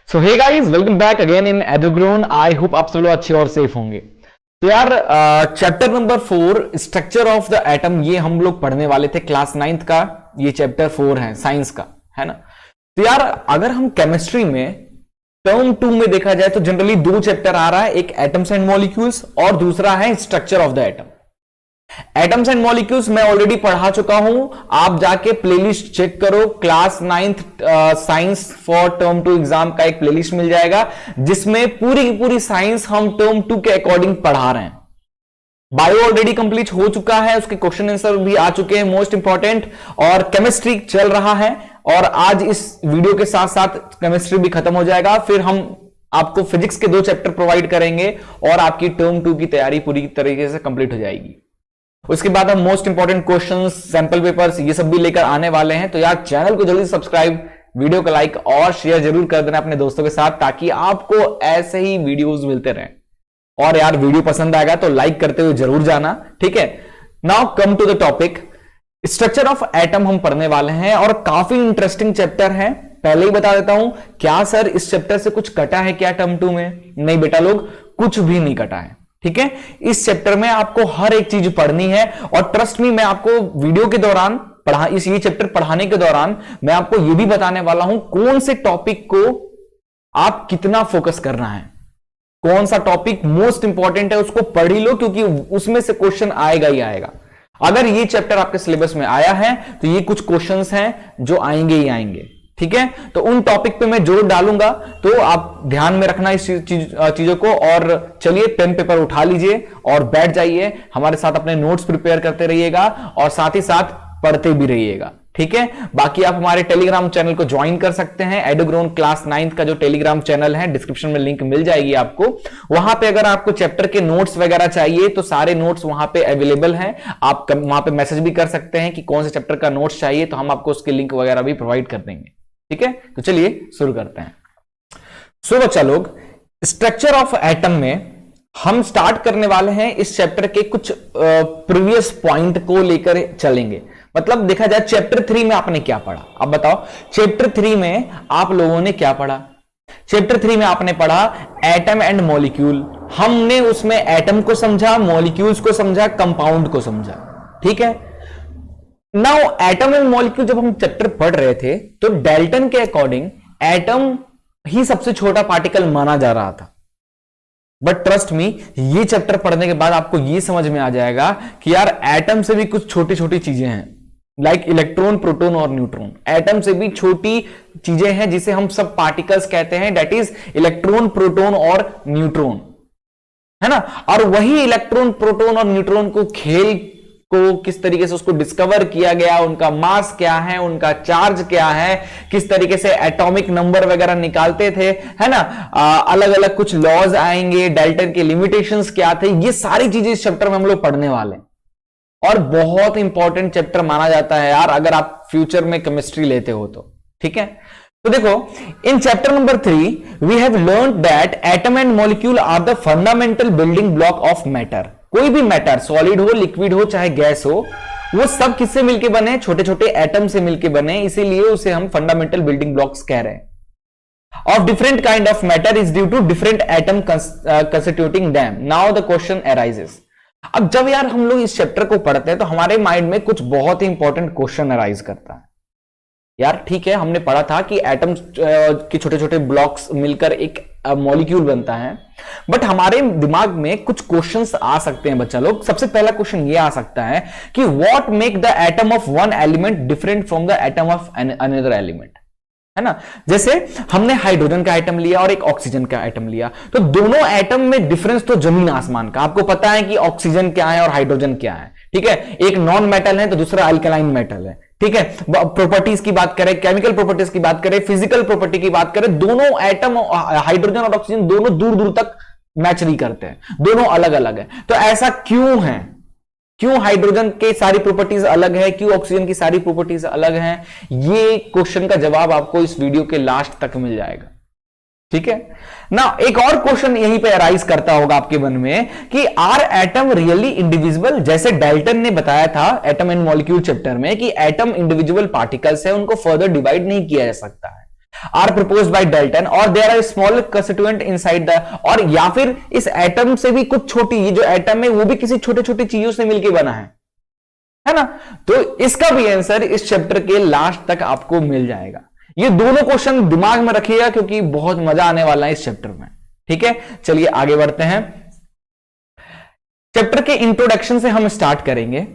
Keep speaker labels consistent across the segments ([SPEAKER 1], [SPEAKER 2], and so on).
[SPEAKER 1] So hey guys, welcome back again in Edugrown. I hope आप सब लोग अच्छे और सेफ होंगे। तो यार chapter number 4 structure of the atom, ये हम लोग पढ़ने वाले थे क्लास 9th का। ये चैप्टर 4 है साइंस का, है ना। तो यार अगर हम केमिस्ट्री में टर्म 2 में देखा जाए तो जनरली दो चैप्टर आ रहा है, एक एटम्स एंड मॉलिक्यूल्स और दूसरा है structure of the atom. Atoms and molecules मैं ऑलरेडी पढ़ा चुका हूं, आप जाके प्लेलिस्ट चेक करो। Class 9th science for term 2 exam का एक प्लेलिस्ट मिल जाएगा जिसमें पूरी की पूरी साइंस हम टर्म 2 के अकॉर्डिंग पढ़ा रहे हैं। बायो ऑलरेडी कंप्लीट हो चुका है, उसके क्वेश्चन आंसर भी आ चुके हैं मोस्ट इंपॉर्टेंट, और केमिस्ट्री चल रहा है। और आज इस वीडियो के साथ साथ केमिस्ट्री भी खत्म हो जाएगा, फिर हम आपको फिजिक्स के 2 चैप्टर प्रोवाइड करेंगे और आपकी टर्म 2 की तैयारी पूरी तरीके से कंप्लीट हो जाएगी। उसके बाद हम most important questions, sample papers, ये सब भी लेकर आने वाले हैं। तो यार चैनल को जल्दी सब्सक्राइब, वीडियो को लाइक और शेयर जरूर कर देना अपने दोस्तों के साथ, ताकि आपको ऐसे ही वीडियोस मिलते रहें। और यार वीडियो पसंद आएगा तो लाइक करते हुए जरूर जाना, ठीक है। Now come to the topic. Structure of atom हम पढ़ने वाले हैं और काफी इंटरेस्टिंग चैप्टर है। पहले ही बता देता हूं, क्या सर इस चैप्टर से कुछ कटा है क्या टर्म 2 में? नहीं बेटा लोग, कुछ भी नहीं कटा है, ठीक है। इस चैप्टर में आपको हर एक चीज पढ़नी है, और ट्रस्ट मी, मैं आपको वीडियो के दौरान ये चैप्टर पढ़ाने के दौरान मैं आपको यह भी बताने वाला हूं कौन से टॉपिक को आप कितना फोकस करना है, कौन सा टॉपिक मोस्ट इंपॉर्टेंट है उसको पढ़ ही लो, क्योंकि उसमें से क्वेश्चन आएगा ही आएगा। अगर ये चैप्टर आपके सिलेबस में आया है तो ये कुछ क्वेश्चंस हैं जो आएंगे ही आएंगे, ठीक है। तो उन टॉपिक पे मैं जोर डालूंगा, तो आप ध्यान में रखना इस चीजों को। और चलिए पेन पेपर उठा लीजिए और बैठ जाइए, हमारे साथ अपने नोट्स प्रिपेयर करते रहिएगा और साथ ही साथ पढ़ते भी रहिएगा, ठीक है। बाकी आप हमारे टेलीग्राम चैनल को ज्वाइन कर सकते हैं। एडुग्रोन क्लास 9th का जो टेलीग्राम चैनल है, डिस्क्रिप्शन में लिंक मिल जाएगी आपको। वहां पे अगर आपको चैप्टर के नोट्स वगैरह चाहिए तो सारे नोट्स वहां पे अवेलेबल हैं। आप वहां पे मैसेज भी कर सकते हैं कि कौन से चैप्टर का नोट्स चाहिए, तो हम आपको उसके लिंक वगैरह भी प्रोवाइड कर देंगे, ठीक है। तो चलिए शुरू करते हैं। सो बच्चा लोग, स्ट्रक्चर ऑफ एटम में हम स्टार्ट करने वाले हैं। इस चैप्टर के कुछ प्रीवियस पॉइंट को लेकर चलेंगे। मतलब देखा जाए चैप्टर 3 में आपने क्या पढ़ा, अब बताओ चैप्टर 3 में आप लोगों ने क्या पढ़ा? चैप्टर 3 में आपने पढ़ा एटम एंड मॉलिक्यूल। हमने उसमें एटम को समझा, मॉलिक्यूल्स को समझा, कंपाउंड को समझा, ठीक है। नाउ एटम एंड मॉलिक्यूल जब हम चैप्टर पढ़ रहे थे तो डाल्टन के अकॉर्डिंग एटम ही सबसे छोटा पार्टिकल माना जा रहा था। बट ट्रस्ट मी, ये चैप्टर पढ़ने के बाद आपको ये समझ में आ जाएगा कि यार एटम से भी कुछ छोटी छोटी चीजें हैं, लाइक इलेक्ट्रॉन, प्रोटॉन और न्यूट्रॉन। एटम से भी छोटी चीजें हैं जिसे हम सब पार्टिकल्स कहते हैं, दैट इज इलेक्ट्रॉन, प्रोटॉन और न्यूट्रॉन, है ना। और वही इलेक्ट्रॉन, प्रोटॉन और न्यूट्रॉन को खेल को किस तरीके से उसको डिस्कवर किया गया, उनका मास क्या है, उनका चार्ज क्या है, किस तरीके से एटॉमिक नंबर वगैरह निकालते थे, है ना। अलग अलग कुछ लॉज आएंगे, डाल्टन के लिमिटेशंस क्या थे, ये सारी चीजें इस चैप्टर में हम लोग पढ़ने वाले हैं। और बहुत इंपॉर्टेंट चैप्टर माना जाता है यार, अगर आप फ्यूचर में केमिस्ट्री लेते हो तो, ठीक है। तो देखो, in chapter number 3 we have learned that atom and molecule are the fundamental building block of matter. कोई भी मैटर, सॉलिड हो, लिक्विड हो, चाहे गैस हो, वो सब किससे मिलके बने? छोटे छोटे एटम से मिलके बने, इसीलिए उसे हम फंडामेंटल बिल्डिंग ब्लॉक्स कह रहे हैं। Of different kind of matter is due to different atom constituting them. Now the question arises. अब जब यार हम लोग इस चैप्टर को पढ़ते हैं तो हमारे माइंड में कुछ बहुत ही इंपॉर्टेंट क्वेश्चन अराइज करता है। यार ठीक है, हमने पढ़ा था कि एटम्स के छोटे छोटे ब्लॉक्स मिलकर एक मॉलिक्यूल बनता है, बट हमारे दिमाग में कुछ क्वेश्चंस आ सकते हैं बच्चा लोग। सबसे पहला क्वेश्चन ये आ सकता है कि what make the atom of one element different from the atom of another element, है ना। जैसे हमने हाइड्रोजन का एटम लिया और एक ऑक्सीजन का एटम लिया, तो दोनों एटम में डिफरेंस तो जमीन आसमान का। आपको पता है कि ऑक्सीजन क्या है और हाइड्रोजन क्या है, ठीक है। एक नॉन मेटल है तो दूसरा अल्कलाइन मेटल है, ठीक है। प्रॉपर्टीज की बात करें, केमिकल प्रॉपर्टीज की बात करें, फिजिकल प्रॉपर्टी की बात करें, दोनों एटम हाइड्रोजन और ऑक्सीजन दोनों दूर दूर तक मैच नहीं करते हैं, दोनों अलग अलग है। तो ऐसा क्यों है? क्यों हाइड्रोजन के सारी प्रॉपर्टीज अलग है, क्यों ऑक्सीजन की सारी प्रॉपर्टीज अलग हैं? ये क्वेश्चन का जवाब आपको इस वीडियो के लास्ट तक मिल जाएगा, ठीक है ना। एक और क्वेश्चन यहीं पे अराइज करता होगा आपके मन में कि आर एटम रियली इंडिविजुअल? जैसे डाल्टन ने बताया था एटम एंड मॉलिक्यूल चैप्टर में कि एटम इंडिविजुअल पार्टिकल्स है, उनको फर्दर डिवाइड नहीं किया जा सकता है। आर प्रपोज्ड बाय डाल्टन, और there are small constituent inside the, और या फिर इस एटम से भी कुछ छोटी, ये जो एटम है वो भी किसी छोटे छोटे चीजों से मिलकर बना है ना। तो इसका भी आंसर इस चैप्टर के लास्ट तक आपको मिल जाएगा। ये दोनों क्वेश्चन दिमाग में रखिएगा क्योंकि बहुत मजा आने वाला है इस चैप्टर में, ठीक है। चलिए आगे बढ़ते हैं। चैप्टर के इंट्रोडक्शन से हम स्टार्ट करेंगे।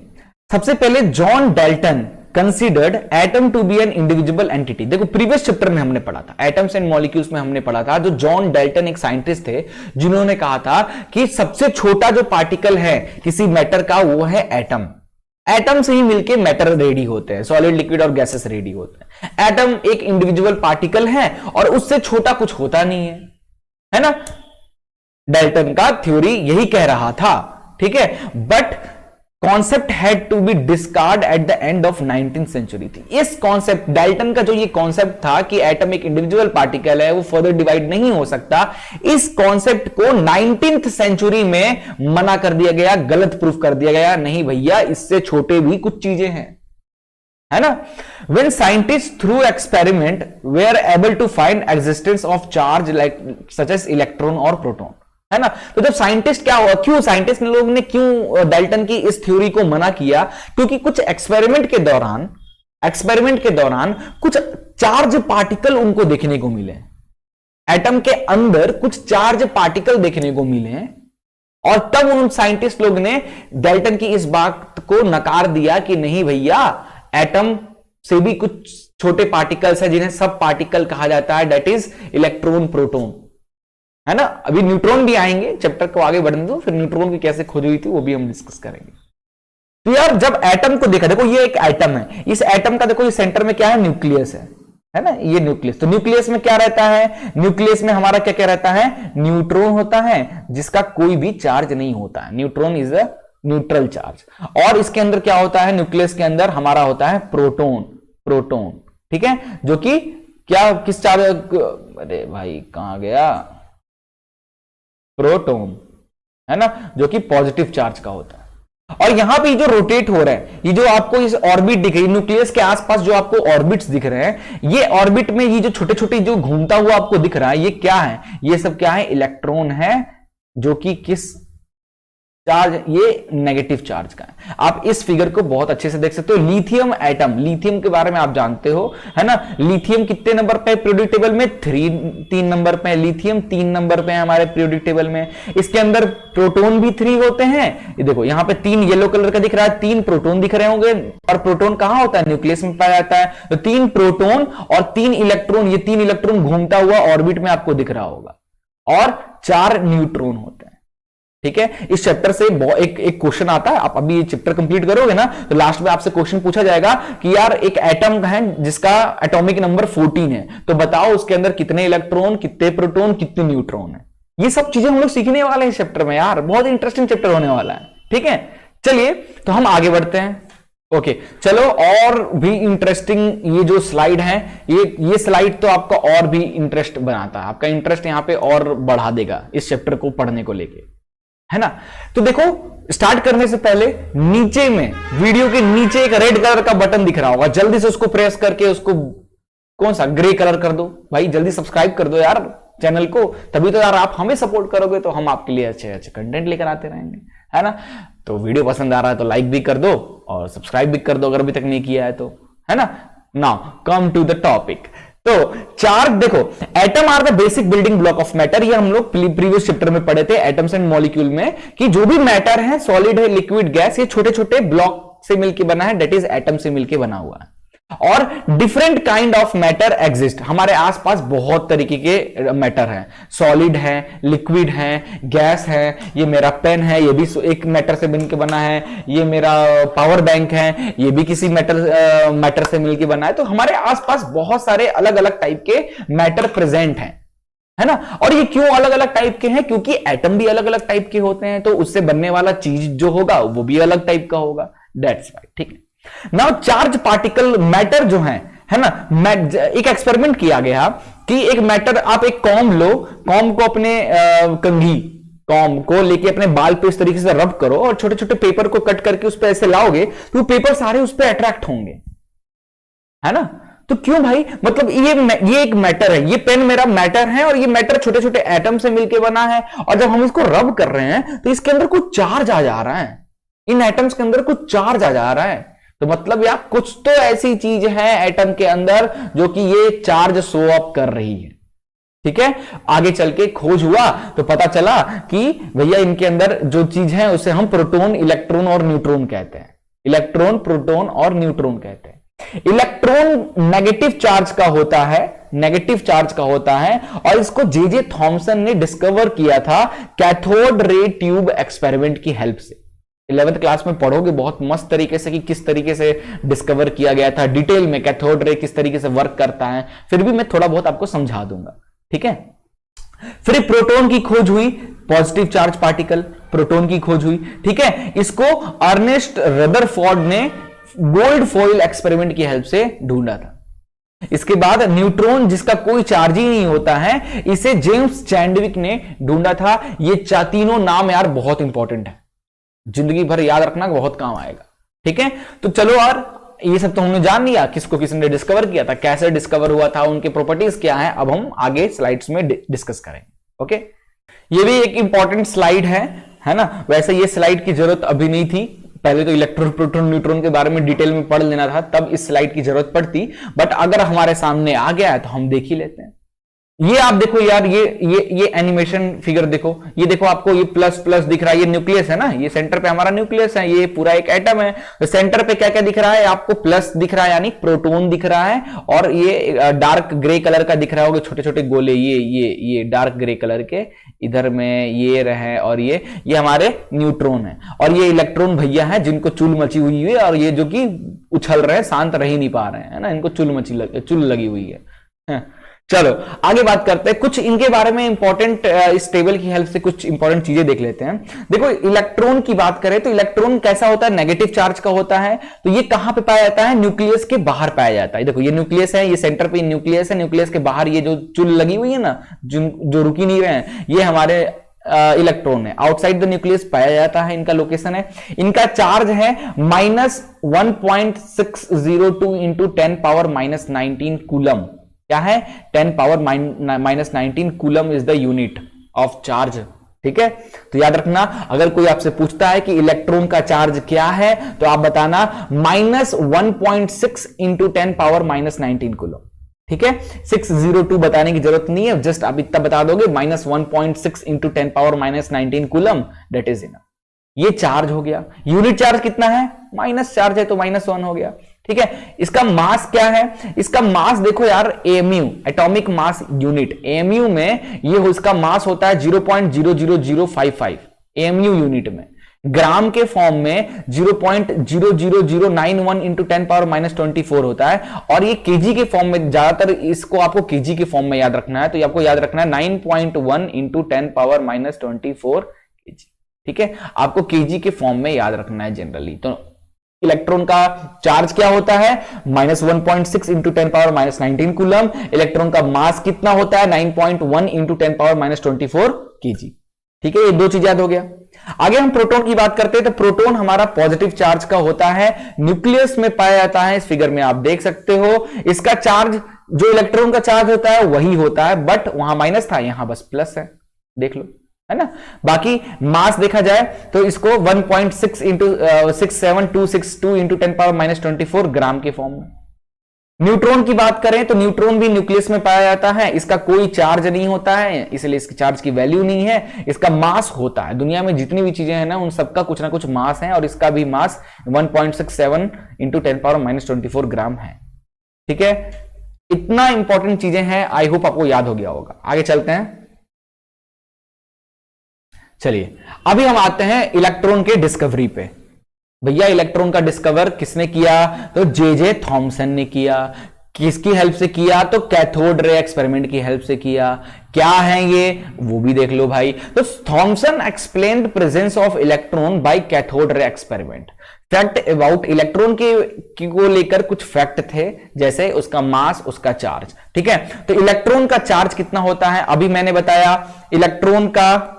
[SPEAKER 1] सबसे पहले John Dalton considered atom to be an individual entity. देखो प्रीवियस चैप्टर में हमने पढ़ा था, एटम्स एंड मॉलिक्यूल्स में हमने पढ़ा था, जो जॉन डाल्टन एक साइंटिस्ट थे जिन्होंने कहा था कि सबसे छोटा जो पार्टिकल है किसी मैटर का वो है एटम। एटम से ही मिलके मैटर रेडी होते हैं, सॉलिड लिक्विड और गैसेस रेडी होते हैं। एटम एक इंडिविजुअल पार्टिकल है और उससे छोटा कुछ होता नहीं है ना। डाल्टन का थ्योरी यही कह रहा था, ठीक है। But concept had to be discard at the end of 19th century थी। इस कॉन्सेप्ट, डाल्टन का जो ये कॉन्सेप्ट था कि एटम एक इंडिविजुअल पार्टिकल है, वो फर्दर डिवाइड नहीं हो सकता, इस कॉन्सेप्ट को 19th सेंचुरी में मना कर दिया गया, गलत प्रूफ कर दिया गया। नहीं भैया, इससे छोटे भी कुछ चीजें हैं, है ना। When scientists through experiment were able to find existence of charge like such as electron और proton, है ना। तो जब साइंटिस्ट क्या हुआ, क्यों साइंटिस्ट लोग ने क्यों डाल्टन की इस थ्योरी को मना किया, क्योंकि कुछ एक्सपेरिमेंट के दौरान कुछ चार्ज पार्टिकल उनको देखने को मिले, एटम के अंदर कुछ चार्ज पार्टिकल देखने को मिले, और तब उन साइंटिस्ट लोग ने डाल्टन की इस बात को नकार दिया कि नहीं भैया, एटम से भी कुछ छोटे पार्टिकल्स हैं जिन्हें सब पार्टिकल कहा जाता है, दैट इज इलेक्ट्रॉन प्रोटॉन, है ना। अभी न्यूट्रॉन भी आएंगे, चैप्टर को आगे बढ़ने दो, फिर न्यूट्रॉन की कैसे खोज हुई थी वो भी हम डिस्कस करेंगे। तो यार जब एटम को देखा, देखो ये एक एटम है, इस एटम का देखो ये सेंटर में क्या है, न्यूक्लियस है ना, ये न्यूक्लियस। तो न्यूक्लियस में क्या रहता है, न्यूक्लियस में हमारा क्या क्या रहता है, न्यूट्रॉन होता है जिसका कोई भी चार्ज नहीं होता है, neutron is a neutral charge. और इसके अंदर क्या होता है, न्यूक्लियस के अंदर हमारा होता है प्रोटॉन, ठीक है, जो कि क्या किस चार्ज, अरे भाई कहां गया, प्रोटॉन, है ना, जो कि पॉजिटिव चार्ज का होता है। और यहां पे जो रोटेट हो रहा है, ये जो आपको इस ऑर्बिट दिख रही है, न्यूक्लियस के आसपास जो आपको ऑर्बिट्स दिख रहे हैं, ये ऑर्बिट में ये जो छोटे छोटे जो घूमता हुआ आपको दिख रहा है, ये क्या है, ये सब क्या है, इलेक्ट्रॉन है, जो कि किस चार्ज, ये नेगेटिव चार्ज का है। आप इस फिगर को बहुत अच्छे से देख सकते हो। लिथियम एटम, लिथियम के बारे में आप जानते हो, है ना। लिथियम कितने नंबर पे पीरियोडिक टेबल में, 3 नंबर पे। लिथियम 3 नंबर पे है हमारे पीरियोडिक टेबल में। इसके अंदर प्रोटॉन भी 3 होते हैं। ये देखो यहां पे 3 येलो कलर का दिख रहा है, 3 प्रोटॉन दिख रहे होंगे, और प्रोटॉन कहां होता है, न्यूक्लियस में पाया जाता है। तो 3 प्रोटॉन और 3 इलेक्ट्रॉन, ये 3 इलेक्ट्रॉन घूमता हुआ ऑर्बिट में आपको दिख रहा होगा, और 4 न्यूट्रॉन होते हैं, ठीक है। इस चैप्टर से एक क्वेश्चन आता है, आप अभी ये चैप्टर कंप्लीट करोगे ना, तो लास्ट में आपसे क्वेश्चन पूछा जाएगा कि यार एक एटम है जिसका एटॉमिक नंबर 14 है, तो बताओ उसके अंदर कितने इलेक्ट्रॉन, कितने प्रोटॉन, कितने न्यूट्रॉन है। ये सब चीजें हम लोग सीखने वाले हैं इस चैप्टर में यार, बहुत इंटरेस्टिंग चैप्टर होने वाला है, ठीक है। चलिए तो हम आगे बढ़ते हैं। ओके चलो, और भी इंटरेस्टिंग ये जो स्लाइड है, ये स्लाइड तो आपका और भी इंटरेस्ट बनाता है, आपका इंटरेस्ट यहां पे और बढ़ा देगा इस चैप्टर को पढ़ने को लेके, है ना। तो देखो स्टार्ट करने से पहले नीचे में, वीडियो के नीचे एक रेड कलर का बटन दिख रहा होगा, जल्दी से उसको प्रेस करके उसको कौन सा ग्रे कलर कर दो भाई, जल्दी सब्सक्राइब कर दो यार चैनल को, तभी तो यार आप हमें सपोर्ट करोगे तो हम आपके लिए अच्छे अच्छे कंटेंट लेकर आते रहेंगे, है ना। तो वीडियो पसंद आ रहा है तो लाइक भी कर दो और सब्सक्राइब भी कर दो अगर अभी तक नहीं किया है तो, है ना। Now come to the topic. तो चार देखो, atom are the basic building block of matter, ये हम लोग प्रीवियस चैप्टर में पढ़े थे एटम्स एंड मॉलिक्यूल में, कि जो भी मैटर है, सॉलिड है, लिक्विड, गैस, ये छोटे छोटे ब्लॉक से मिलकर बना है, दैट इज एटम से मिलकर बना हुआ है। और different kind of matter exist, हमारे आसपास बहुत तरीके के मैटर है, सॉलिड है, लिक्विड है, गैस है, ये मेरा पेन है, ये भी एक मैटर से मिलकर बना है, ये मेरा पावर बैंक है, ये भी किसी मैटर से मिलकर बना है। तो हमारे आसपास बहुत सारे अलग अलग टाइप के मैटर प्रेजेंट हैं, है ना। और ये क्यों अलग अलग टाइप के हैं, क्योंकि एटम भी अलग अलग टाइप के होते हैं, तो उससे बनने वाला चीज जो होगा वो भी अलग टाइप का होगा, दैट्स वाई, ठीक है। नाउ चार्ज पार्टिकल मैटर जो है ना, एक एक्सपेरिमेंट किया गया कि एक मैटर, आप एक कॉम लो, कॉम को अपने कंघी, कॉम को लेके अपने बाल पे इस तरीके से रब करो और छोटे छोटे पेपर को कट करके उस पे ऐसे लाओगे तो पेपर सारे उस पे अट्रैक्ट होंगे, है ना। तो क्यों भाई, मतलब ये एक मैटर है, ये पेन मेरा मैटर है और ये मैटर छोटे छोटे एटम से मिलकर बना है, और जब हम इसको रब कर रहे हैं तो इसके अंदर कुछ चार्ज आ जा रहा है, इन एटम्स के अंदर कुछ चार्ज आ जा रहा है। तो मतलब यार कुछ तो ऐसी चीज है एटम के अंदर जो कि ये चार्ज शो अप कर रही है। ठीक है, आगे चल के खोज हुआ तो पता चला कि भैया इनके अंदर जो चीज है उसे हम प्रोटॉन, इलेक्ट्रॉन और न्यूट्रॉन कहते हैं। इलेक्ट्रॉन, प्रोटॉन और न्यूट्रॉन कहते हैं। इलेक्ट्रॉन नेगेटिव चार्ज का होता है, नेगेटिव चार्ज का होता है, और इसको जे थॉमसन ने डिस्कवर किया था कैथोड रे ट्यूब एक्सपेरिमेंट की हेल्प से। 11th क्लास में पढ़ोगे बहुत मस्त तरीके से कि किस तरीके से डिस्कवर किया गया था, डिटेल में कैथोड रे किस तरीके से वर्क करता है, फिर भी मैं थोड़ा बहुत आपको समझा दूंगा। ठीक है, फिर प्रोटॉन की खोज हुई, पॉजिटिव चार्ज पार्टिकल, प्रोटॉन की खोज हुई। ठीक है, इसको अर्नेस्ट रदरफोर्ड ने गोल्ड फॉइल एक्सपेरिमेंट की हेल्प से ढूंढा था। इसके बाद न्यूट्रॉन जिसका कोई चार्ज ही नहीं होता है, इसे जेम्स चैडविक ने ढूंढा था। ये तीनों नाम यार बहुत इंपॉर्टेंट है, जिंदगी भर याद रखना, बहुत काम आएगा। ठीक है, तो चलो यार ये सब तो हमने जान लिया, किसको किसने डिस्कवर किया था, कैसे डिस्कवर हुआ था, उनके प्रॉपर्टीज क्या है, अब हम आगे स्लाइड्स में डिस्कस करेंगे। ओके, ये भी एक इंपॉर्टेंट स्लाइड है ना। वैसे ये स्लाइड की जरूरत अभी नहीं थी, पहले तो इलेक्ट्रॉन, प्रोटॉन, न्यूट्रॉन के बारे में डिटेल में पढ़ लेना था, तब इस स्लाइड की जरूरत पड़ती, बट अगर हमारे सामने आ गया है तो हम देख ही लेते हैं। ये आप देखो यार, ये एनिमेशन फिगर देखो, ये देखो आपको ये प्लस प्लस दिख रहा है, ये न्यूक्लियस है ना, ये सेंटर पे हमारा न्यूक्लियस है, ये पूरा एक एटम है। तो सेंटर पे क्या क्या दिख रहा है आपको, प्लस दिख रहा है यानी प्रोटॉन दिख रहा है, और ये डार्क ग्रे कलर का दिख रहा होगा, छोटे छोटे गोले, ये डार्क ग्रे कलर के इधर में ये रहे, और ये हमारे न्यूट्रॉन है, और ये इलेक्ट्रॉन भैया है जिनको चुल मची हुई है, और ये जो कि उछल रहे हैं, शांत रह ही नहीं पा रहे हैं, है ना, इनको चुल लगी हुई है। चलो आगे बात करते हैं, कुछ इनके बारे में इंपॉर्टेंट, इस टेबल की हेल्प से कुछ इंपॉर्टेंट चीजें देख लेते हैं। देखो इलेक्ट्रॉन की बात करें तो इलेक्ट्रॉन कैसा होता है, नेगेटिव चार्ज का होता है। तो ये कहां पे पाया जाता है, न्यूक्लियस के बाहर पाया जाता है। देखो ये न्यूक्लियस है, ये सेंटर पे न्यूक्लियस है, न्यूक्लियस के बाहर ये जो चुल लगी हुई है ना, जो रुकी नहीं रहे हैं, ये हमारे इलेक्ट्रॉन है। आउटसाइड द न्यूक्लियस पाया जाता है, इनका लोकेशन है। इनका चार्ज है -1.602 इंटू 10⁻⁻19 कूलम। क्या है, 10⁻⁻19 coulomb is the unit of charge. ठीक है, तो याद रखना, अगर कोई आपसे पूछता है कि इलेक्ट्रॉन का चार्ज क्या है, तो आप बताना -1.6 इंटू 10⁻⁻19 कूलम। ठीक है, 602 बताने की जरूरत नहीं है, जस्ट आप इतना बता दोगे -1.6 into 10⁻⁻19 coulomb, that is enough. ये चार्ज हो गया। यूनिट चार्ज कितना है, माइनस चार्ज है तो -1 हो गया। ठीक है, इसका मास क्या है, इसका मास देखो यार, MU, atomic mass unit, MU में ये इसका मास होता है 0.00055 एमयू यूनिट में। ग्राम के फॉर्म में 0.00091 इंटू 10⁻⁻24 होता है, और ये केजी के फॉर्म में, ज्यादातर इसको आपको केजी के फॉर्म में याद रखना है, तो ये आपको याद रखना है 9.1 इंटू 10⁻⁻24 केजी। ठीक है, आपको केजी के फॉर्म में याद रखना है जनरली। तो इलेक्ट्रॉन का चार्ज क्या होता है, -1.6 इंटू 10⁻⁻19 कूलम। इलेक्ट्रॉन का मास कितना होता है, 9.1 इंटू 10⁻⁻24 केजी। ठीक है, ये दो चीज याद हो गया। आगे हम प्रोटॉन की बात करते हैं, तो प्रोटॉन हमारा पॉजिटिव चार्ज का होता है, न्यूक्लियस में पाया जाता है। इस फिगर में आप देख सकते हो, इसका चार्ज जो इलेक्ट्रॉन का चार्ज होता है वही होता है, बट वहां माइनस था, यहां बस प्लस है, देख लो, है ना। बाकी मास देखा जाए तो इसको 1.6 इंटू 67262 इंटू 10⁻⁻24 ग्राम के फॉर्म में। न्यूट्रॉन की बात करें तो न्यूट्रॉन भी न्यूक्लियस में पाया जाता है, इसका कोई चार्ज नहीं होता है, इसलिए इसके चार्ज की वैल्यू नहीं है। इसका मास होता है, दुनिया में जितनी भी चीजें हैं ना, उन सबका कुछ ना कुछ मास है, और इसका भी मास 1.67 इंटू 10⁻⁻24 ग्राम है। ठीक है, इतना इंपॉर्टेंट चीजें हैं, आई होप आपको याद हो गया होगा। आगे चलते हैं, चलिए अभी हम आते हैं इलेक्ट्रॉन के डिस्कवरी पे। भैया इलेक्ट्रॉन का डिस्कवर किसने किया, तो जे थॉमसन ने किया। किसकी हेल्प से किया, तो कैथोड रे एक्सपेरिमेंट की हेल्प से किया। क्या है ये, वो भी देख लो भाई। तो Thomson explained presence of electron by cathode ray experiment. Fact about electron को लेकर कुछ फैक्ट थे, जैसे उसका मास, उसका चार्ज। ठीक है, तो इलेक्ट्रॉन का चार्ज कितना होता है, अभी मैंने बताया, इलेक्ट्रॉन का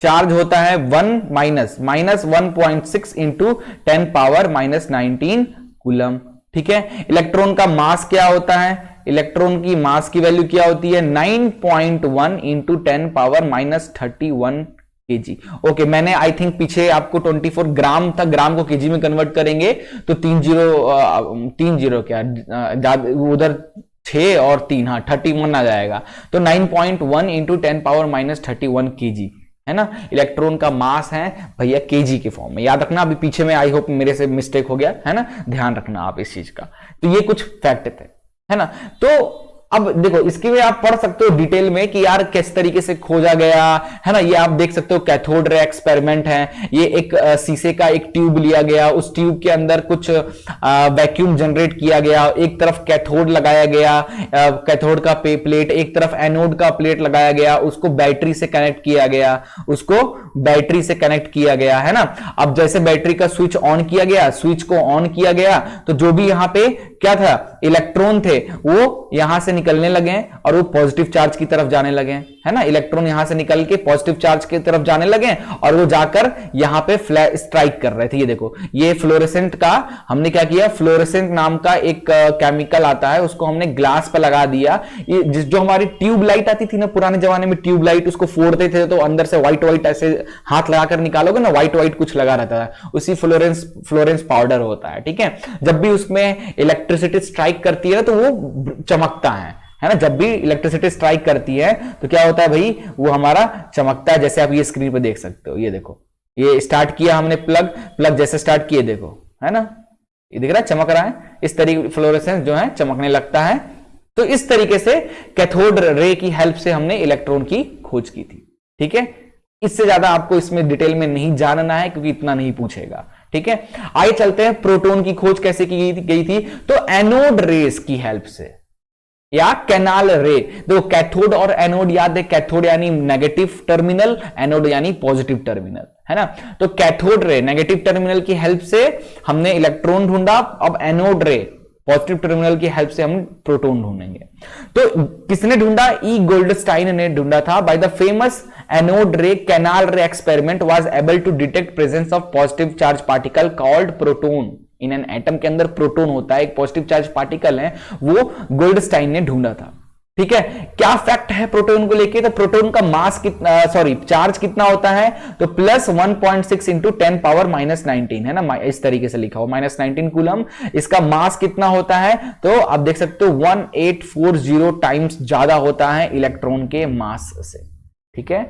[SPEAKER 1] चार्ज होता है -1.6 इंटू 10⁻⁻19 कूलम। ठीक है। इलेक्ट्रॉन का मास क्या होता है, इलेक्ट्रॉन की मास की वैल्यू क्या होती है 9.1 इंटू 10⁻31 केजी। ओके, मैंने आई थिंक पीछे आपको 24 ग्राम था, ग्राम को केजी में कन्वर्ट करेंगे तो 3 जीरो क्या उधर 6 और 3, हाँ 31 आ जाएगा। तो 9.1 इंटू 10⁻31 केजी है ना, इलेक्ट्रॉन का मास है भैया केजी के फॉर्म में। याद रखना, अभी पीछे में आई होप मेरे से मिस्टेक हो गया है ना, ध्यान रखना आप इस चीज का। तो ये कुछ फैक्ट थे है ना। तो अब देखो इसकी भी आप पढ़ सकते हो डिटेल में कि यार किस तरीके से खोजा गया है ना। ये आप देख सकते हो कैथोड रे एक्सपेरिमेंट है। ये एक शीशे का एक ट्यूब लिया गया, उस ट्यूब के अंदर कुछ वैक्यूम जनरेट किया गया, एक तरफ कैथोड लगाया गया, कैथोड का प्लेट, एक तरफ एनोड का प्लेट लगाया गया, उसको बैटरी से कनेक्ट किया गया, है ना। अब जैसे बैटरी का स्विच ऑन किया गया, स्विच को ऑन किया गया तो जो भी यहां पे क्या था इलेक्ट्रॉन थे वो यहां से निकलने लगे और वो पॉजिटिव चार्ज की तरफ जाने लगे, है ना। इलेक्ट्रॉन यहां से निकल के पॉजिटिव चार्ज की तरफ जाने लगे और वो जाकर यहां पे स्ट्राइक कर रहे थे। ये देखो, ये फ्लोरेसेंट का हमने क्या किया, फ्लोरेसेंट नाम का एक केमिकल आता है, उसको हमने ग्लास पर लगा दिया। ये जो हमारी ट्यूब लाइट आती थी ना पुराने जमाने में, ट्यूब लाइट, उसको फोड़ते थे तो अंदर से व्हाइट ऐसे हाथ लगाकर निकालोगे ना, व्हाइट कुछ लगा रहता है, उसी फ्लोरेंस पाउडर होता है। ठीक है, जब भी उसमें इलेक्ट्रिसिटी स्ट्राइक करती है तो वो चमकता है ना। जब भी इलेक्ट्रिसिटी स्ट्राइक करती है तो क्या होता है भाई, वो हमारा चमकता है, जैसे आप ये स्क्रीन पे देख सकते हो। ये देखो, ये स्टार्ट किया हमने प्लग जैसे स्टार्ट किए, देखो है ना, ये दिख रहा है चमक रहा है। इस तरीके फ्लोरेसेंस जो है चमकने लगता है। तो इस तरीके से कैथोड रे की हेल्प से हमने इलेक्ट्रॉन की खोज की थी। ठीक है, इससे ज्यादा आपको इसमें डिटेल में नहीं जानना है क्योंकि इतना नहीं पूछेगा। ठीक है, आइए चलते हैं प्रोटॉन की खोज कैसे की गई थी। तो एनोड रेस की हेल्प से या कैनाल रे। देखो कैथोड और एनोड याद है, कैथोड यानी नेगेटिव टर्मिनल, एनोड यानी पॉजिटिव टर्मिनल, है ना। तो कैथोड रे नेगेटिव टर्मिनल की हेल्प से हमने इलेक्ट्रॉन ढूंढा, अब एनोड रे पॉजिटिव टर्मिनल की हेल्प से हम प्रोटॉन ढूंढेंगे। तो किसने ढूंढा, ई गोल्डस्टाइन ने ढूंढा था। By the famous anode ray canal ray experiment was able to detect presence of positive charge particle called proton in an atom. के अंदर प्रोटॉन होता है, एक पॉजिटिव चार्ज पार्टिकल है, वो गोल्डस्टाइन ने ढूंढा था। ठीक है, क्या फैक्ट है प्रोटॉन को लेके, तो प्रोटॉन का मास कितना, चार्ज कितना होता है, तो प्लस 1.6 इंटू 10⁻⁻19 है ना, इस तरीके से लिखा हो -19 कूलम। इसका मास कितना होता है, तो आप देख सकते हो 1840 टाइम्स ज्यादा होता है इलेक्ट्रॉन के मास से। ठीक है,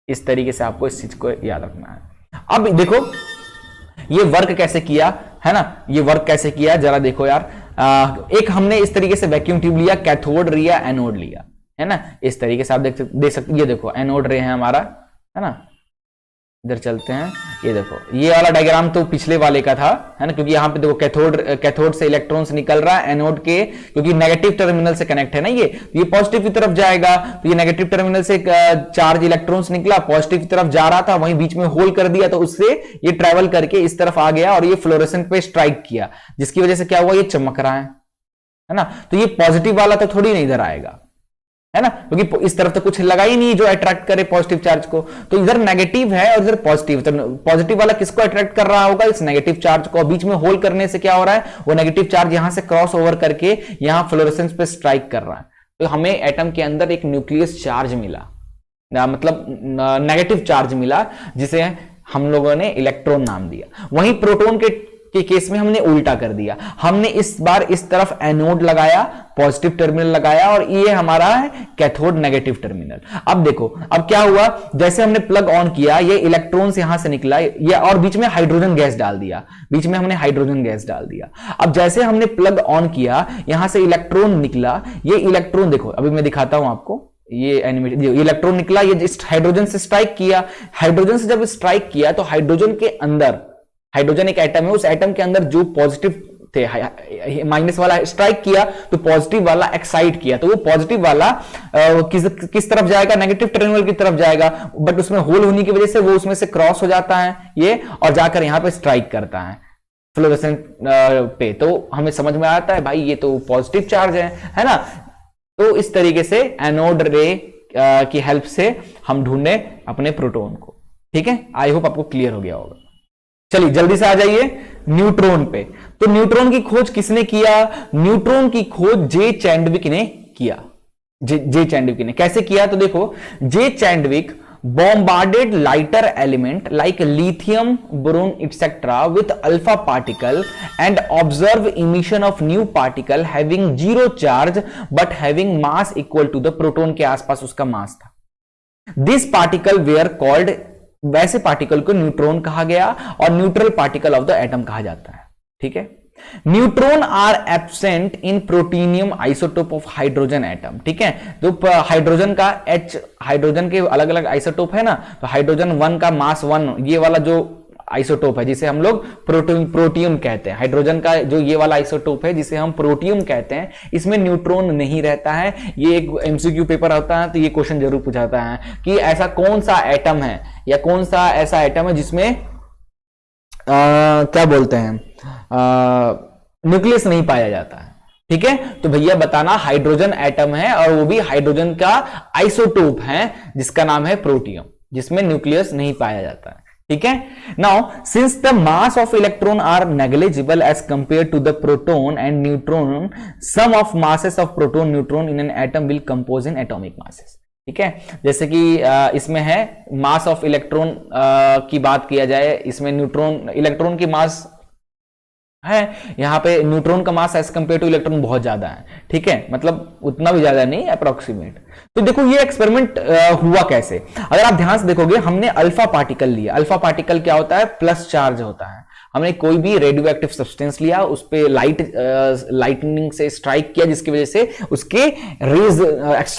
[SPEAKER 1] इस तरीके से आपको इस चीज को याद रखना है। अब देखो ये वर्क कैसे किया है ना, ये वर्क कैसे किया जरा देखो यार। एक हमने इस तरीके से वैक्यूम ट्यूब लिया, कैथोड लिया, एनोड लिया, है ना। इस तरीके से आप देख सकते, ये देखो एनोड रे है हमारा, है ना। इधर चलते हैं, ये देखो ये वाला डायग्राम तो पिछले वाले का था, है ना, क्योंकि यहां पे देखो कैथोड से इलेक्ट्रॉन्स निकल रहा है, एनोड के क्योंकि नेगेटिव टर्मिनल से कनेक्ट है ना, ये पॉजिटिव की तरफ जाएगा। तो ये नेगेटिव टर्मिनल से चार्ज इलेक्ट्रॉन्स निकला, पॉजिटिव की तरफ जा रहा था, वहीं बीच में होल कर दिया, तो उससे ये ट्रेवल करके इस तरफ आ गया और ये फ्लोरेसेंट पे स्ट्राइक किया, जिसकी वजह से क्या हुआ, ये चमक रहा है ना। तो ये पॉजिटिव वाला तो थोड़ी नहीं इधर आएगा, है ना, क्योंकि इस तरफ तो कुछ लगा ही नहीं जो अट्रैक्ट करे पॉजिटिव चार्ज को। तो इधर नेगेटिव है और इधर पॉजिटिव, तो पॉजिटिव वाला किसको अट्रैक्ट कर रहा होगा, इस नेगेटिव चार्ज को। बीच में होल करने से क्या हो रहा है, वो नेगेटिव चार्ज यहां से क्रॉस ओवर करके यहां फ्लोरेसेंस पे स्ट्राइक कर रहा है। तो हमें एटम के अंदर एक न्यूक्लियस चार्ज मिला, मतलब नेगेटिव चार्ज मिला, जिसे हम लोगों ने इलेक्ट्रॉन नाम दिया। वहीं प्रोटॉन के केस में हमने उल्टा कर दिया, हमने इस बार इस तरफ एनोड लगाया, पॉजिटिव टर्मिनल लगाया, और ये हमारा है कैथोड नेगेटिव टर्मिनल। अब देखो अब क्या हुआ, जैसे हमने प्लग ऑन किया, ये इलेक्ट्रॉन्स यहां से निकला, ये और बीच में हाइड्रोजन गैस डाल दिया, बीच में हमने हाइड्रोजन गैस डाल दिया। अब जैसे हमने प्लग ऑन किया, यहां से इलेक्ट्रॉन निकला, ये इलेक्ट्रॉन देखो अभी मैं दिखाता हूं आपको, ये एनिमेटेड इलेक्ट्रॉन निकला, ये हाइड्रोजन से स्ट्राइक किया। हाइड्रोजन से जब स्ट्राइक किया तो हाइड्रोजन के अंदर, हाइड्रोजन एक एटम है, उस एटम के अंदर जो पॉजिटिव थे, माइनस वाला स्ट्राइक किया तो पॉजिटिव वाला एक्साइट किया, तो वो पॉजिटिव वाला किस तरफ जाएगा, नेगेटिव टर्मिनल की तरफ जाएगा, बट उसमें होल होने की वजह से वो उसमें से क्रॉस हो जाता है ये, और जाकर यहां पे स्ट्राइक करता है फ्लोरेसेंट पे। तो हमें समझ में आता है भाई ये तो पॉजिटिव चार्ज है ना। तो इस तरीके से एनोड रे की हेल्प से हम ढूंढे अपने प्रोटॉन को। ठीक है, आई होप आपको क्लियर हो गया होगा। चलिए जल्दी से आ जाइए न्यूट्रॉन पे। तो न्यूट्रॉन की खोज किसने किया? न्यूट्रॉन की खोज जे चैंडविक ने किया। जे चैंडविक ने कैसे किया? तो देखो, जे चैंडविक bombarded lighter element like lithium, boron, etc. with alpha particle and observe emission of new particle having zero charge but having mass equal to the proton के आसपास उसका मास था। This particle were called, वैसे पार्टिकल को neutron कहा गया और neutral particle of the atom कहा जाता है। ठीक है। Neutron are absent in protium isotope of hydrogen atom. ठीक है, तो हाइड्रोजन का H, हाइड्रोजन के अलग अलग आइसोटोप है ना, तो हाइड्रोजन 1 का मास 1, ये वाला जो आइसोटोप है जिसे हम लोग प्रोटियम कहते हैं, हाइड्रोजन का जो ये वाला आइसोटोप है जिसे हम प्रोटियम कहते हैं, इसमें न्यूट्रॉन नहीं रहता है। ये एक एमसीक्यू पेपर होता है तो ये क्वेश्चन जरूर पूछाता है कि ऐसा कौन सा एटम है या कौन सा ऐसा एटम है जिसमें क्या बोलते हैं न्यूक्लियस नहीं पाया जाता है। ठीक है, तो भैया बताना हाइड्रोजन एटम है और वो भी हाइड्रोजन का आइसोटोप है जिसका नाम है प्रोटियम, जिसमें न्यूक्लियस नहीं पाया जाता है। ठीक है, now since the mass of electron are negligible as compare to the proton and neutron, sum of masses of proton neutron in an atom will compose in atomic masses. ठीक है, जैसे कि इसमें है मास ऑफ इलेक्ट्रॉन की बात किया जाए, इसमें न्यूट्रॉन इलेक्ट्रॉन की मास है, यहां पे न्यूट्रॉन का mass as compare to electron बहुत ज्यादा है। ठीक है, मतलब उतना भी ज्यादा नहीं, अप्रोक्सीमेट। तो देखो ये एक्सपेरिमेंट हुआ कैसे, अगर आप ध्यान से देखोगे, हमने अल्फा पार्टिकल लिया। अल्फा पार्टिकल क्या होता है? प्लस चार्ज होता है। हमने कोई भी रेडियो एक्टिव सब्सटेंस लिया, उस पे लाइटनिंग से स्ट्राइक किया, जिसकी वजह से उसके रेज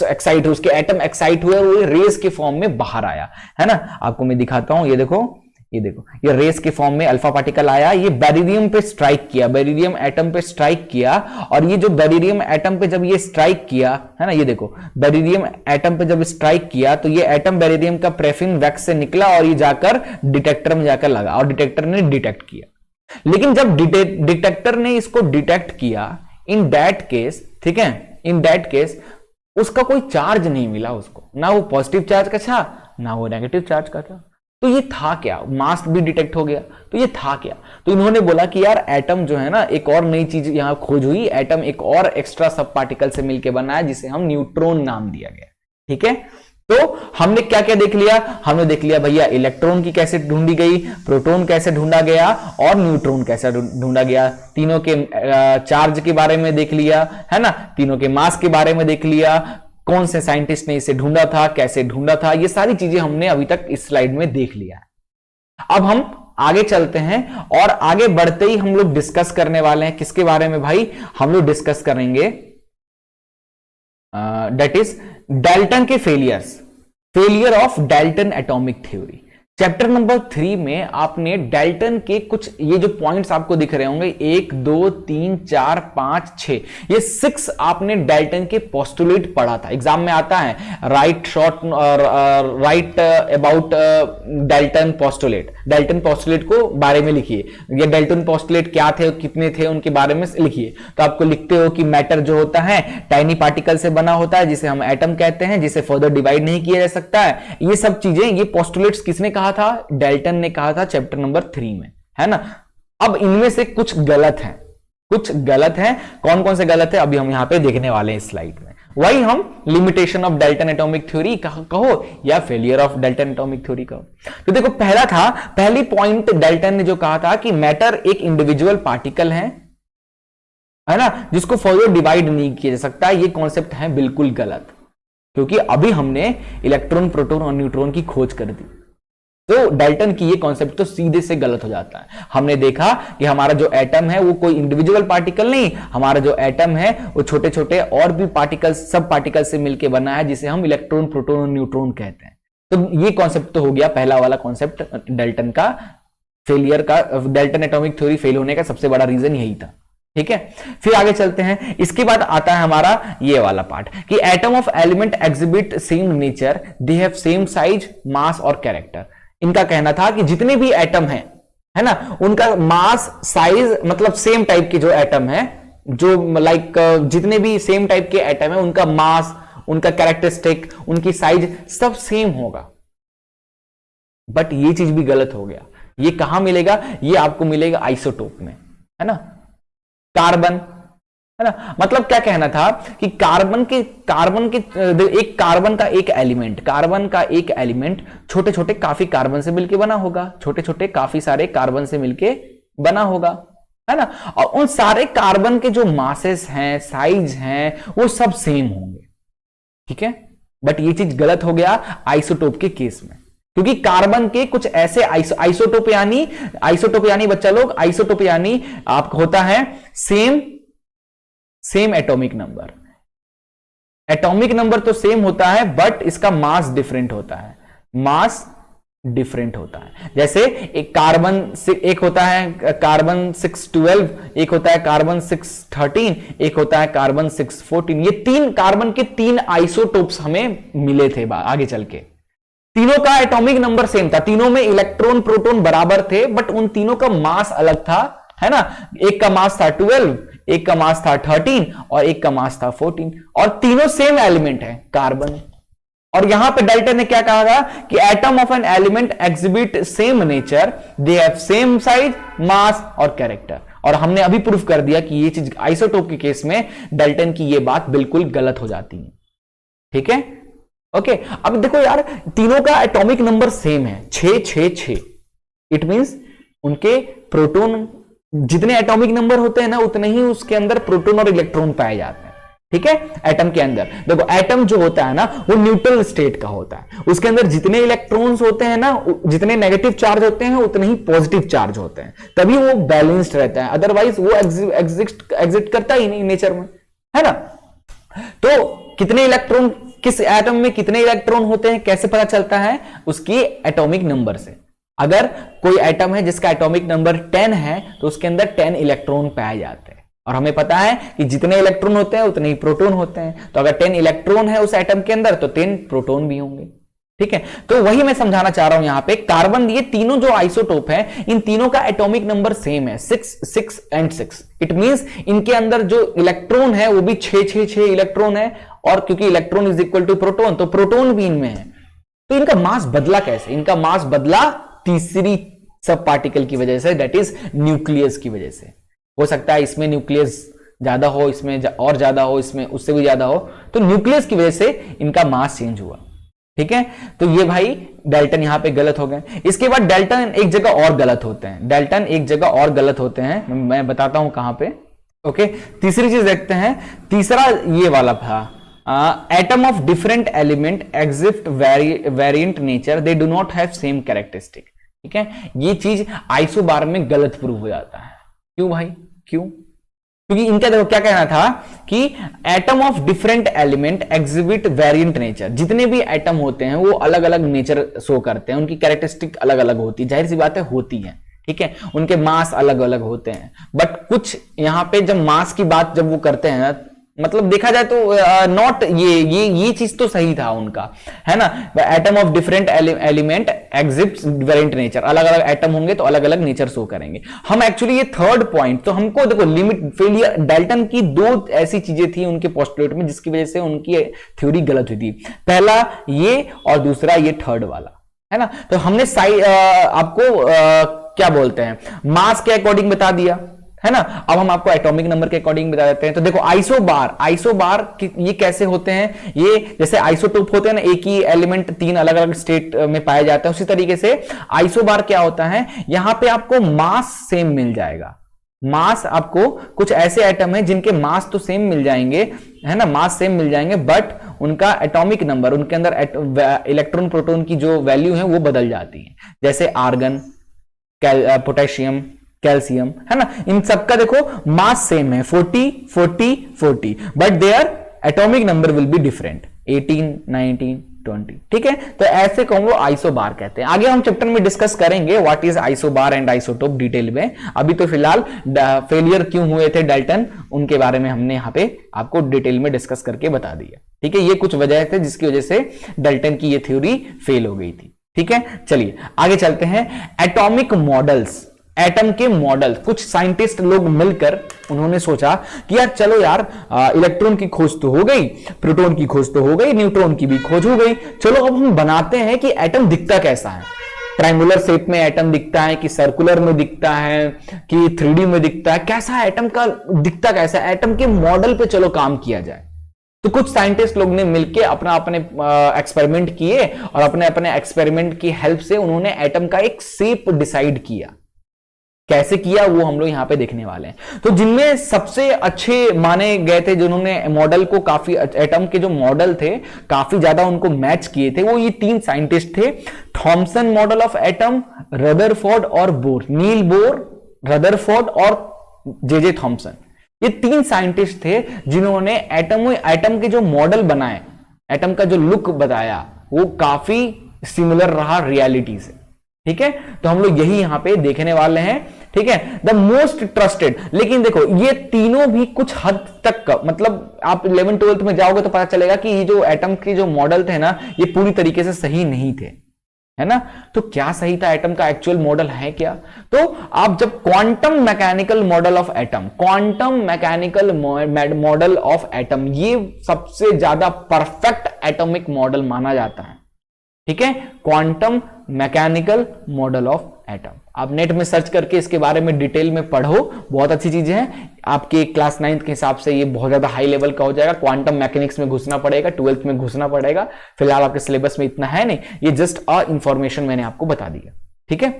[SPEAKER 1] एक्साइट हुए, उसके एटम एक्साइट हुए, वो रेज के फॉर्म में बाहर आया, है ना। आपको मैं दिखाता हूं, ये देखो, ये रेस के फॉर्म में अल्फा पार्टिकल आया, ये बेरिलियम पे स्ट्राइक किया, बेरिलियम एटम पे स्ट्राइक किया, और ये जो बेरिलियम एटम पे जब ये स्ट्राइक किया, है ना, ये देखो बेरिलियम एटम पे जब स्ट्राइक किया तो ये एटम बेरिलियम का प्रेफिन वैक्स से निकला और ये जाकर डिटेक्टर में जाकर लगा और डिटेक्टर ने डिटेक्ट किया। लेकिन जब डिटेक्टर ने इसको डिटेक्ट किया, इन दैट केस, ठीक है, इन दैट केस उसका कोई चार्ज नहीं मिला उसको, ना वो पॉजिटिव चार्ज का था ना वो नेगेटिव चार्ज का था। तो ये था क्या? मास भी डिटेक्ट हो गया, तो ये था क्या? तो इन्होंने बोला कि यार एटम जो है ना, एक और नई चीज यहां खोज हुई, एटम एक और एक्स्ट्रा सब पार्टिकल से मिलकर बना है जिसे हम न्यूट्रॉन नाम दिया गया। ठीक है, तो हमने क्या क्या देख लिया? हमने देख लिया भैया इलेक्ट्रॉन की कैसे ढूंढी गई, प्रोटॉन कैसे ढूंढा गया और न्यूट्रॉन कैसे ढूंढा गया, तीनों के चार्ज के बारे में देख लिया, है ना, तीनों के मास के बारे में देख लिया, कौन से साइंटिस्ट ने इसे ढूंढा था, कैसे ढूंढा था, ये सारी चीजें हमने अभी तक इस स्लाइड में देख लिया है। अब हम आगे चलते हैं और आगे बढ़ते ही हम लोग डिस्कस करने वाले हैं किसके बारे में भाई? हम लोग डिस्कस करेंगे दैट इज डाल्टन के failure of Dalton atomic theory. Chapter number 3 में आपने डाल्टन के कुछ ये जो पॉइंट्स आपको दिख रहे होंगे 1 2 3 4 5 6, ये 6 आपने डाल्टन के पोस्टुलेट पढ़ा था, एग्जाम में आता है, right about Dalton postulate. Dalton postulate को बारे में लिखिए, ये डाल्टन पोस्टुलेट क्या थे, कितने थे, उनके बारे में लिखिए। तो आपको लिखते हो कि मैटर जो होता है टाइनी पार्टिकल से बना होता है जिसे हम एटम कहते हैं, जिसे फर्दर डिवाइड नहीं किया जा सकता है। ये सब चीजें, ये पोस्टुलेट्स किसने कहा था? डाल्टन ने कहा था चैप्टर नंबर 3 में, है ना। अब इनमें से कुछ गलत हैं, कौन कौन से गलत है अभी हम यहां पे देखने वाले हैं इस स्लाइड में। वही हम limitation of Dalton atomic theory कहो या failure of Dalton atomic theory कहो। तो देखो पहली पॉइंट डाल्टन ने जो कहा था कि मैटर एक इंडिविजुअल पार्टिकल है ना, जिसको फर्दर डिवाइड नहीं किया जा सकता। ये कॉन्सेप्ट है बिल्कुल गलत, क्योंकि अभी हमने इलेक्ट्रॉन, प्रोटॉन और न्यूट्रॉन की खोज कर दी। तो डाल्टन की ये कॉन्सेप्ट तो सीधे से गलत हो जाता है। हमने देखा कि हमारा जो एटम है वो कोई इंडिविजुअल पार्टिकल नहीं, हमारा जो एटम है वो छोटे छोटे और भी पार्टिकल, सब पार्टिकल से मिलकर बना है जिसे हम इलेक्ट्रॉन, प्रोटॉन और न्यूट्रॉन कहते हैं। तो ये कॉन्सेप्ट तो हो गया पहला वाला कॉन्सेप्ट डाल्टन का फेलियर का। डाल्टन एटॉमिक थ्योरी फेल होने का सबसे बड़ा रीजन यही था। ठीक है, फिर आगे चलते हैं। इसके बाद आता है हमारा ये वाला पार्ट कि atom of element exhibit same nature, they have same size, mass और कैरेक्टर। इनका कहना था कि जितने भी एटम हैं, है ना, उनका मास, साइज, मतलब सेम टाइप के जो एटम है, जो लाइक जितने भी सेम टाइप के एटम है, उनका मास, उनका कैरेक्टरिस्टिक, उनकी साइज सब सेम होगा। बट ये चीज भी गलत हो गया, ये कहां मिलेगा? ये आपको मिलेगा आइसोटोप में, है ना। कार्बन, है ना, मतलब क्या कहना था कि कार्बन के एक कार्बन का एक एलिमेंट छोटे छोटे काफी कार्बन से मिलके बना होगा, छोटे छोटे काफी सारे कार्बन से मिलके बना होगा, है ना। और उन सारे कार्बन के जो मासेस हैं, साइज हैं, वो सब सेम होंगे, ठीक है। बट ये चीज गलत हो गया आइसोटोप के केस में, क्योंकि कार्बन के कुछ ऐसे आइसोटोप यानी बच्चा लोग, आइसोटोप यानी आप होता है same atomic number. Atomic number तो सेम होता है बट इसका मास डिफरेंट होता है, मास डिफरेंट होता है। जैसे एक होता है कार्बन 612, एक होता है कार्बन 613, एक होता है कार्बन 614। ये तीन कार्बन के तीन आइसोटोप्स हमें मिले थे आगे चल के। तीनों का एटॉमिक नंबर सेम था, तीनों में इलेक्ट्रॉन प्रोटॉन बराबर थे, बट उन तीनों का मास अलग था, है ना। एक का मास था 12, एक का मास था 13 और एक का मास था 14, और तीनों सेम एलिमेंट है कार्बन। और यहां पे डाल्टन ने क्या कहा कि atom of an element exhibit same nature, they have same size, mass और कैरेक्टर। और हमने अभी प्रूफ कर दिया कि ये चीज आइसोटोप के केस में डाल्टन की ये बात बिल्कुल गलत हो जाती है, ठीक है। ओके, अब देखो यार, तीनों का एटॉमिक नंबर सेम है 666। इट मींस उनके प्रोटॉन जितने एटॉमिक नंबर होते हैं ना, उतने ही उसके अंदर प्रोटॉन और इलेक्ट्रॉन पाए जाते हैं, ठीक है। एटम के अंदर देखो, एटम जो होता है ना वो न्यूट्रल स्टेट का होता है, उसके अंदर जितने इलेक्ट्रॉन्स होते हैं ना, जितने नेगेटिव चार्ज होते हैं उतने ही पॉजिटिव चार्ज होते हैं, तभी वो बैलेंस्ड रहता है, अदरवाइज वो एग्जिस्ट करता ही नहीं नेचर में, है ना। तो कितने इलेक्ट्रॉन किस एटम में कितने इलेक्ट्रॉन होते हैं कैसे पता चलता है? उसकी एटॉमिक नंबर से। अगर कोई एटम है जिसका एटॉमिक नंबर 10 है तो उसके अंदर 10 इलेक्ट्रॉन पाए जाते हैं, और हमें पता है कि जितने इलेक्ट्रॉन होते हैं उतने ही प्रोटॉन होते हैं। तो अगर 10 इलेक्ट्रॉन है उस एटम के अंदर तो 10 प्रोटॉन भी होंगे, ठीक है। तो वही मैं समझाना चाह रहा हूं यहां पे, कार्बन, ये तीनों जो आइसोटोप है, इन तीनों का एटॉमिक नंबर सेम है, 6 6 एंड 6। इट मींस इनके अंदर जो इलेक्ट्रॉन है वो भी 6 इलेक्ट्रॉन है, और क्योंकि electron is equal to proton, तो प्रोटॉन भी इनमें है। तो इनका मास बदला कैसे? इनका मास बदला तीसरी सब पार्टिकल की वजह से, दैट इज न्यूक्लियस की वजह से। हो सकता है इसमें न्यूक्लियस ज्यादा हो, इसमें और ज्यादा हो, इसमें उससे भी ज्यादा हो, तो न्यूक्लियस की वजह से इनका मास चेंज हुआ, ठीक है। तो ये भाई डाल्टन यहां पे गलत हो गए। इसके बाद डाल्टन एक जगह और गलत होते हैं, डाल्टन एक जगह और गलत होते हैं, मैं बताता हूं कहां पे। ओके, तीसरी चीज देखते हैं। तीसरा ये वाला था, atom of different element exist variant nature, they do not have same characteristic, ठीक है। ये चीज आइसोबार में गलत प्रूव हो जाता है। क्यों भाई, क्यों? क्योंकि इनका देखो क्या कहना था कि atom of different element exhibit variant nature, जितने भी एटम होते हैं वो अलग अलग नेचर शो करते हैं, उनकी कैरेक्टरिस्टिक अलग अलग होती है, जाहिर सी बात है होती है, ठीक है। उनके मास अलग अलग होते हैं, बट कुछ यहां पे जब मास की बात जब वो करते हैं ना, मतलब देखा जाए तो नॉट ये चीज तो सही था उनका, है ना। Atom of different element exhibits variant nature, अलग अलग एटम होंगे तो अलग अलग नेचर शो करेंगे। हम एक्चुअली ये थर्ड पॉइंट, तो हमको देखो लिमिट फेलियर, डाल्टन की दो ऐसी चीजें थी उनके पोस्टुलेट में जिसकी वजह से उनकी थ्योरी गलत हुई थी। पहला ये और दूसरा ये थर्ड वाला, है ना। तो हमने आपको क्या बोलते हैं, मास के अकॉर्डिंग बता दिया, है ना। अब हम आपको एटॉमिक नंबर के अकॉर्डिंग बता देते हैं। तो देखो आइसोबार ये कैसे होते हैं? ये जैसे आइसोटोप होते हैं ना, एक ही एलिमेंट तीन अलग अलग स्टेट में पाए जाते हैं, उसी तरीके से आइसोबार क्या होता है, यहां पे आपको मास सेम मिल जाएगा। मास, आपको कुछ ऐसे एटम है जिनके मास तो सेम मिल जाएंगे, है ना, मास सेम मिल जाएंगे, बट उनका एटॉमिक नंबर, उनके अंदर इलेक्ट्रॉन प्रोटॉन की जो वैल्यू है वो बदल जाती है। जैसे आर्गन, पोटेशियम, कैल्शियम, है ना, इन सबका देखो मास सेम है 40, but their atomic number will be different 18, 19, 20, ठीक है। तो ऐसे को हम लोग आइसोबार कहते हैं। आगे हम चैप्टर में डिस्कस करेंगे what is isobar and isotope detail में। अभी तो फिलहाल फेलियर क्यों हुए थे डाल्टन, उनके बारे में हमने यहां पे आपको डिटेल में डिस्कस करके बता दिया, ठीक है। ये कुछ वजह थे जिसकी वजह से डाल्टन की ये थ्योरी फेल हो गई थी, ठीक है। चलिए आगे चलते हैं। एटॉमिक मॉडल्स, एटम के मॉडल, कुछ साइंटिस्ट लोग मिलकर उन्होंने सोचा कि यार चलो यार, इलेक्ट्रॉन की खोज तो हो गई, प्रोटॉन की खोज तो हो गई, न्यूट्रॉन की भी खोज हो गई, चलो अब हम बनाते हैं कि एटम दिखता कैसा है। ट्रायंगुलर शेप में एटम दिखता है कि सर्कुलर में दिखता है कि 3D में दिखता है, कैसा एटम का दिखता, कैसा एटम के मॉडल पे चलो काम किया जाए। तो कुछ साइंटिस्ट लोग ने मिलकर अपने एक्सपेरिमेंट किए और अपने एक्सपेरिमेंट की हेल्प से उन्होंने एटम का एक शेप डिसाइड किया। कैसे किया वो हम लोग यहां पे देखने वाले हैं। तो जिनमें सबसे अच्छे माने गए थे, जिन्होंने मॉडल को काफी, एटम के जो मॉडल थे काफी ज्यादा उनको मैच किए थे, वो ये 3 साइंटिस्ट थे। Thompson model of atom, Rutherford और बोर, नील बोर, रदरफोर्ड और जे थॉमसन। ये 3 साइंटिस्ट थे जिन्होंने एटम के जो मॉडल बनाए, एटम का जो लुक बताया, वो काफी सिमिलर रहा रियलिटी से। ठीक है, तो हम लोग यही यहां पे देखने वाले हैं। ठीक है, द मोस्ट ट्रस्टेड। लेकिन देखो ये तीनों भी कुछ हद तक का, मतलब आप 11th 12th में जाओगे तो पता चलेगा कि ये जो एटम के जो मॉडल थे ना, ये पूरी तरीके से सही नहीं थे, है ना। तो क्या सही था, एटम का एक्चुअल मॉडल है क्या? तो आप जब quantum mechanical model of atom, quantum mechanical model of atom, ये सबसे ज्यादा परफेक्ट एटॉमिक मॉडल माना जाता है। ठीक है, quantum mechanical model of atom. आप नेट में सर्च करके इसके बारे में डिटेल में पढ़ो, बहुत अच्छी चीजें हैं। आपके क्लास 9th के हिसाब से ये बहुत ज्यादा हाई लेवल का हो जाएगा। क्वांटम मैकेनिक्स में घुसना पड़ेगा, 12th में घुसना पड़ेगा। फिलहाल आपके सिलेबस में इतना है नहीं, ये जस्ट इंफॉर्मेशन मैंने आपको बता दिया। ठीक है,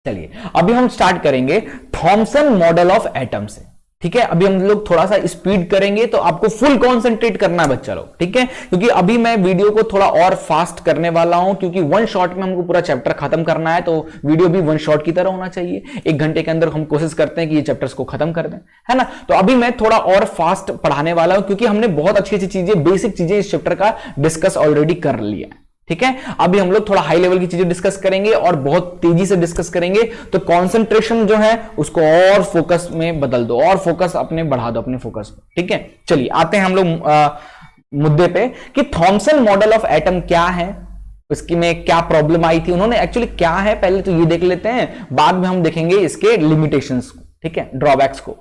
[SPEAKER 1] चलिए अभी हम स्टार्ट करेंगे थॉमसन मॉडल ऑफ एटम से। ठीक है, अभी हम लोग थोड़ा सा स्पीड करेंगे, तो आपको फुल कंसंट्रेट करना है बच्चा लोग। ठीक है, क्योंकि अभी मैं वीडियो को थोड़ा और फास्ट करने वाला हूं, क्योंकि 1 शॉट में हमको पूरा चैप्टर खत्म करना है। तो वीडियो भी 1 शॉट की तरह होना चाहिए। 1 घंटे के अंदर हम कोशिश करते हैं कि ये चैप्टर्स को खत्म कर दें, है ना। तो अभी मैं थोड़ा और फास्ट पढ़ाने वाला हूं, क्योंकि हमने बहुत अच्छी अच्छी चीजें, बेसिक चीजें इस चैप्टर का डिस्कस ऑलरेडी कर लिया है। ठीक है, अभी हम लोग थोड़ा हाई लेवल की चीजें डिस्कस करेंगे और बहुत तेजी से डिस्कस करेंगे। तो कंसंट्रेशन जो है उसको और फोकस में बदल दो, और फोकस अपने बढ़ा दो, अपने फोकस को। ठीक है, चलिए आते हैं हम लोग मुद्दे पे कि थॉमसन मॉडल ऑफ एटम क्या है, उसकी में क्या प्रॉब्लम आई थी, उन्होंने एक्चुअली क्या है, पहले तो ये देख लेते हैं, बाद में हम देखेंगे इसके लिमिटेशंस को। ठीक है, ड्रॉबैक्स को।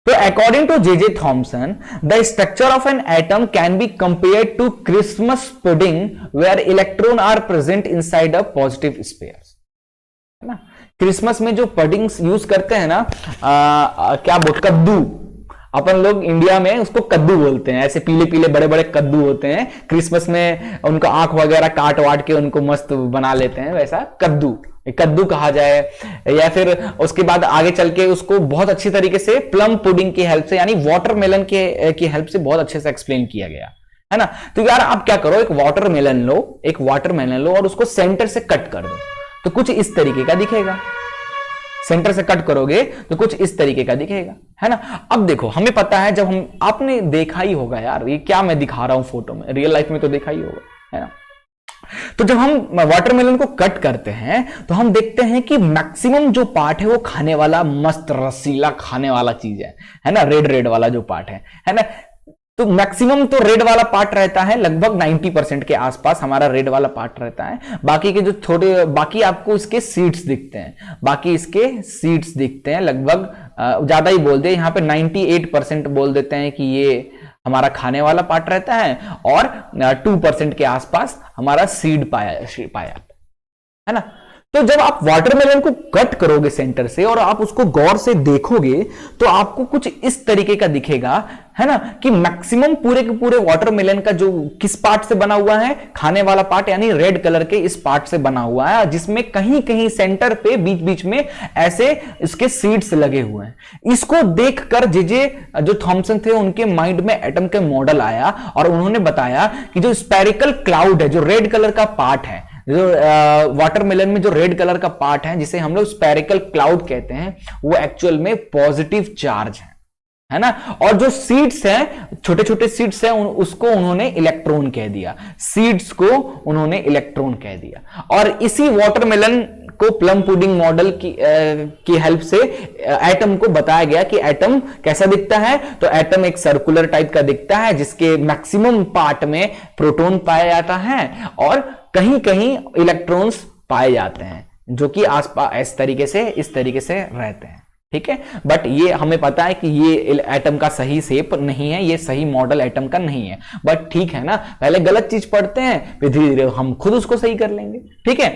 [SPEAKER 1] So according to J.J. Thomson, the structure of an atom can be compared to Christmas pudding where electrons are present inside a positive spheres. है ना, क्रिसमस में जो पुडिंग्स यूज करते हैं ना, क्या बोलते, कद्दू, अपन लोग इंडिया में उसको कद्दू बोलते हैं। ऐसे पीले पीले बड़े बड़े कद्दू होते हैं, क्रिसमस में उनको आंख वगैरह काट वाट के उनको मस्त बना लेते हैं, वैसा कद्दू कहा जाए। या फिर उसके बाद आगे चल के उसको बहुत अच्छी तरीके से प्लम पुडिंग की हेल्प से, यानी वाटरमेलन की हेल्प से बहुत अच्छे से एक्सप्लेन किया गया, है ना। तो यार आप क्या करो, एक वाटरमेलन लो और उसको सेंटर से कट कर दो, तो कुछ इस तरीके का दिखेगा। सेंटर से कट करोगे तो कुछ इस तरीके का दिखेगा, है ना। अब देखो, हमें पता है, जब हम, आपने देखा ही होगा यार, ये क्या मैं दिखा रहा हूं फोटो में, रियल लाइफ में तो देखा ही होगा, है ना। तो जब हम वाटरमेलन को कट करते हैं तो हम देखते हैं कि मैक्सिमम जो पार्ट है वो खाने वाला, मस्त रसीला खाने वाला चीज है ना, रेड वाला जो पार्ट है ना। तो मैक्सिमम तो रेड वाला पार्ट रहता है, लगभग 90% के आसपास हमारा रेड वाला पार्ट रहता है। बाकी के जो छोटे, बाकी आपको इसके सीड्स दिखते हैं, लगभग ज्यादा ही बोल दे, यहाँ पे 98% बोल देते हैं कि ये हमारा खाने वाला पार्ट रहता है, और 2% के आसपास हमारा सीड पाया जाता है ना। तो जब आप वाटरमेलन को कट करोगे सेंटर से और आप उसको गौर से देखोगे तो आपको कुछ इस तरीके का दिखेगा, है ना, कि मैक्सिमम पूरे के पूरे वाटरमेलन का जो किस पार्ट से बना हुआ है, खाने वाला पार्ट, यानी रेड कलर के इस पार्ट से बना हुआ है, जिसमें कहीं कहीं सेंटर पे बीच बीच में ऐसे इसके सीड्स लगे हुए हैं। इसको देखकर जो थॉमसन थे, उनके माइंड में एटम के मॉडल आया और उन्होंने बताया कि जो स्पेरिकल क्लाउड है, जो रेड कलर का पार्ट है, जो वाटरमेलन में जो रेड कलर का पार्ट है, जिसे हम लोग स्पेरिकल क्लाउड कहते हैं, वो एक्चुअल में पॉजिटिव चार्ज है ना। और जो सीड्स हैं, छोटे छोटे सीड्स हैं, उसको उन्होंने इलेक्ट्रॉन कह दिया, सीड्स को उन्होंने इलेक्ट्रॉन कह दिया। और इसी वाटरमेलन को प्लम पुडिंग मॉडल की हेल्प से एटम को बताया गया कि एटम कैसा दिखता है। तो एटम एक सर्कुलर टाइप का दिखता है, जिसके मैक्सिमम पार्ट में प्रोटॉन पाया जाता है और कहीं कहीं इलेक्ट्रॉन्स पाए जाते हैं, जो कि आसपास इस तरीके से रहते हैं। ठीक है, बट ये हमें पता है कि ये एटम का सही शेप नहीं है, ये सही मॉडल एटम का नहीं है, बट ठीक है ना, पहले गलत चीज पढ़ते हैं फिर धीरे धीरे हम खुद उसको सही कर लेंगे। ठीक है,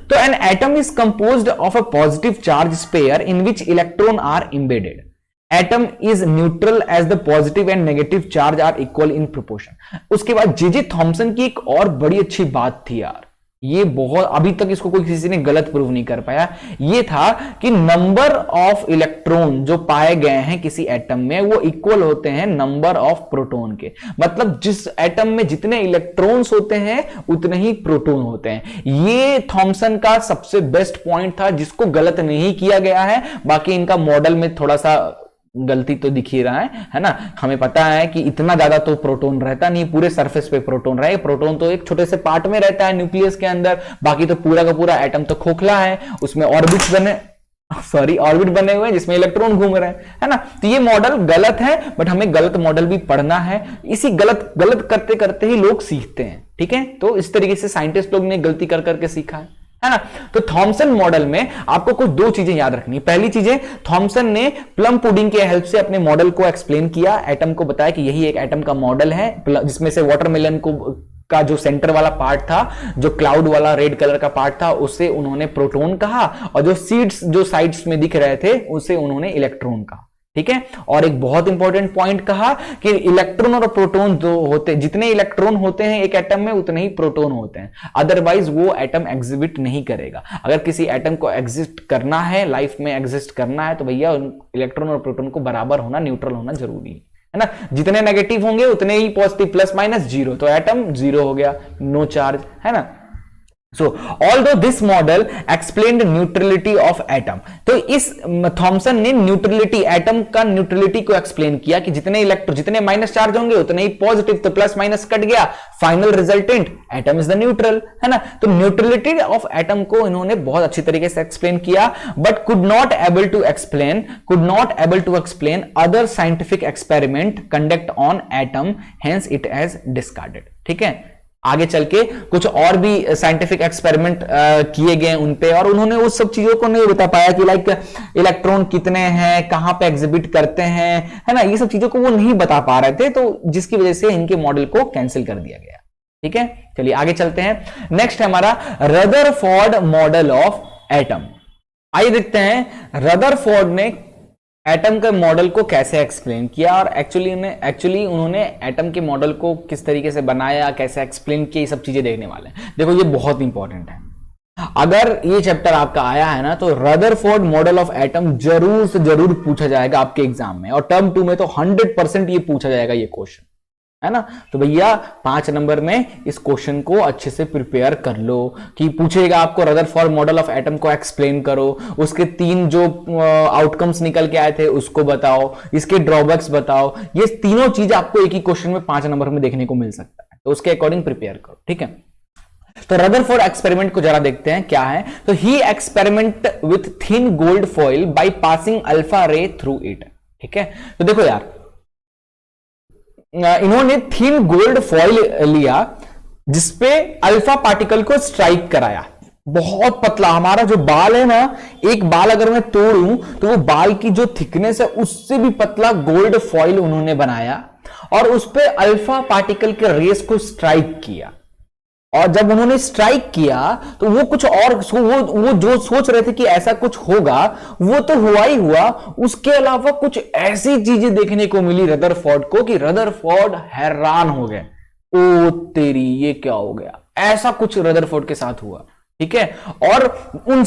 [SPEAKER 1] तो an atom is composed of a positive charge sphere in which electron are embedded. Atom is neutral as the positive and negative charge are equal in proportion. उसके बाद जे थॉमसन की एक और बड़ी अच्छी बात थी यार, ये बहुत अभी तक इसको कोई किसी ने गलत प्रूव नहीं कर पाया, ये था कि नंबर ऑफ इलेक्ट्रॉन जो पाए गए हैं किसी एटम में वो इक्वल होते हैं नंबर ऑफ प्रोटॉन के। मतलब जिस एटम में जितने इलेक्ट्रॉन्स होते हैं उतने ही प्रोटॉन होते हैं। ये थॉमसन का सबसे बेस्ट पॉइंट था जिसको गलत नहीं किया गया है। बाकी इनका मॉडल में थोड़ा सा गलती तो दिख ही रहा है ना। हमें पता है कि इतना ज्यादा तो प्रोटॉन रहता नहीं, पूरे सरफेस पे प्रोटॉन रहे, प्रोटॉन तो एक छोटे से पार्ट में रहता है न्यूक्लियस के अंदर, बाकी तो पूरा का पूरा एटम तो खोखला है, उसमें ऑर्बिट्स ऑर्बिट बने हुए हैं जिसमें इलेक्ट्रॉन घूम रहे हैं, है ना। तो ये मॉडल गलत है, बट हमें गलत मॉडल भी पढ़ना है। इसी गलत गलत करते करते ही लोग सीखते हैं। ठीक है, तो इस तरीके से साइंटिस्ट लोग ने गलती कर करके सीखा है ना। तो थॉमसन मॉडल में आपको कुछ दो चीजें याद रखनी। पहली चीजें, थॉमसन ने प्लम पुडिंग के हेल्प से अपने मॉडल को एक्सप्लेन किया, एटम को बताया कि यही एक एटम का मॉडल है, जिसमें से वाटरमेलन का जो सेंटर वाला पार्ट था, जो क्लाउड वाला रेड कलर का पार्ट था, उसे उन्होंने प्रोटॉन कहा, और जो सीड्स जो साइड्स में दिख रहे थे उसे उन्होंने इलेक्ट्रॉन कहा। ठीक है, और एक बहुत इंपॉर्टेंट पॉइंट कहा कि इलेक्ट्रॉन और प्रोटॉन जो होते, जितने इलेक्ट्रॉन होते हैं एक एटम में उतने ही प्रोटॉन होते हैं, अदरवाइज वो एटम एग्जिबिट नहीं करेगा। अगर किसी एटम को एग्जिस्ट करना है, लाइफ में एग्जिस्ट करना है, तो भैया इलेक्ट्रॉन और प्रोटॉन को बराबर होना, न्यूट्रल होना जरूरी है ना। जितने नेगेटिव होंगे उतने ही पॉजिटिव, प्लस माइनस जीरो, तो एटम जीरो हो गया, नो चार्ज, है ना। So, although this model explained neutrality of atom, तो इस थॉमसन ने न्यूट्रलिटी, एटम का न्यूट्रलिटी को एक्सप्लेन किया कि जितने माइनस चार्ज होंगे उतने ही पॉजिटिव, तो प्लस माइनस कट गया, final resultant atom is the neutral, है ना। तो न्यूट्रलिटी ऑफ एटम को इन्होंने बहुत अच्छी तरीके से एक्सप्लेन किया, but could not able to explain other scientific experiment conduct on atom, hence it has discarded. ठीक है, आगे चल के कुछ और भी साइंटिफिक एक्सपेरिमेंट किए गए उन पे, और उन्होंने उस सब चीजों को नहीं बता पाया कि लाइक इलेक्ट्रॉन कितने हैं, कहां पे एग्जिबिट करते हैं, है ना। ये सब चीजों को वो नहीं बता पा रहे थे, तो जिसकी वजह से इनके मॉडल को कैंसिल कर दिया गया। ठीक है, चलिए आगे चलते हैं। नेक्स्ट है हमारा रदरफोर्ड मॉडल ऑफ एटम। आइए देखते हैं रदरफोर्ड ने एटम के मॉडल को कैसे एक्सप्लेन किया, और एक्चुअली उन्होंने एटम के मॉडल को किस तरीके से बनाया, कैसे एक्सप्लेन किया, ये सब चीजें देखने वाले हैं। देखो ये बहुत इंपॉर्टेंट है, अगर ये चैप्टर आपका आया है ना, तो रदरफोर्ड मॉडल ऑफ एटम जरूर से जरूर पूछा जाएगा आपके एग्जाम में, और टर्म 2 में तो 100% ये पूछा जाएगा ये क्वेश्चन, है ना। तो भैया 5 नंबर में इस क्वेश्चन को अच्छे से प्रिपेयर कर लो, कि पूछेगा आपको रदरफोर्ड मॉडल ऑफ एटम को एक्सप्लेन करो, उसके 3 जो आउटकम्स निकल के आए थे उसको बताओ, इसके ड्रॉबैक्स बताओ। ये तीनों चीज आपको एक ही क्वेश्चन में 5 नंबर में देखने को मिल सकता है, तो उसके अकॉर्डिंग प्रिपेयर करो। ठीक है, तो रदरफोर्ड एक्सपेरिमेंट को जरा देखते हैं क्या है। तो he experiment with thin gold foil by passing alpha ray through it. ठीक है, तो देखो यार, इन्होंने थिन गोल्ड फॉइल लिया जिसपे अल्फा पार्टिकल को स्ट्राइक कराया, बहुत पतला। हमारा जो बाल है ना, एक बाल अगर मैं तोड़ूं तो वो बाल की जो थिकनेस है उससे भी पतला गोल्ड फॉइल उन्होंने बनाया, और उस पे अल्फा पार्टिकल के रेस को स्ट्राइक किया। और जब उन्होंने स्ट्राइक किया तो वो कुछ और, वो जो सोच रहे थे कि ऐसा कुछ होगा वो तो हुआ ही हुआ, उसके अलावा कुछ ऐसी चीजें देखने को मिली रदरफोर्ड को कि रदरफोर्ड हैरान हो गए, ओ तेरी ये क्या हो गया, ऐसा कुछ रदरफोर्ड के साथ हुआ। ठीक है, और उन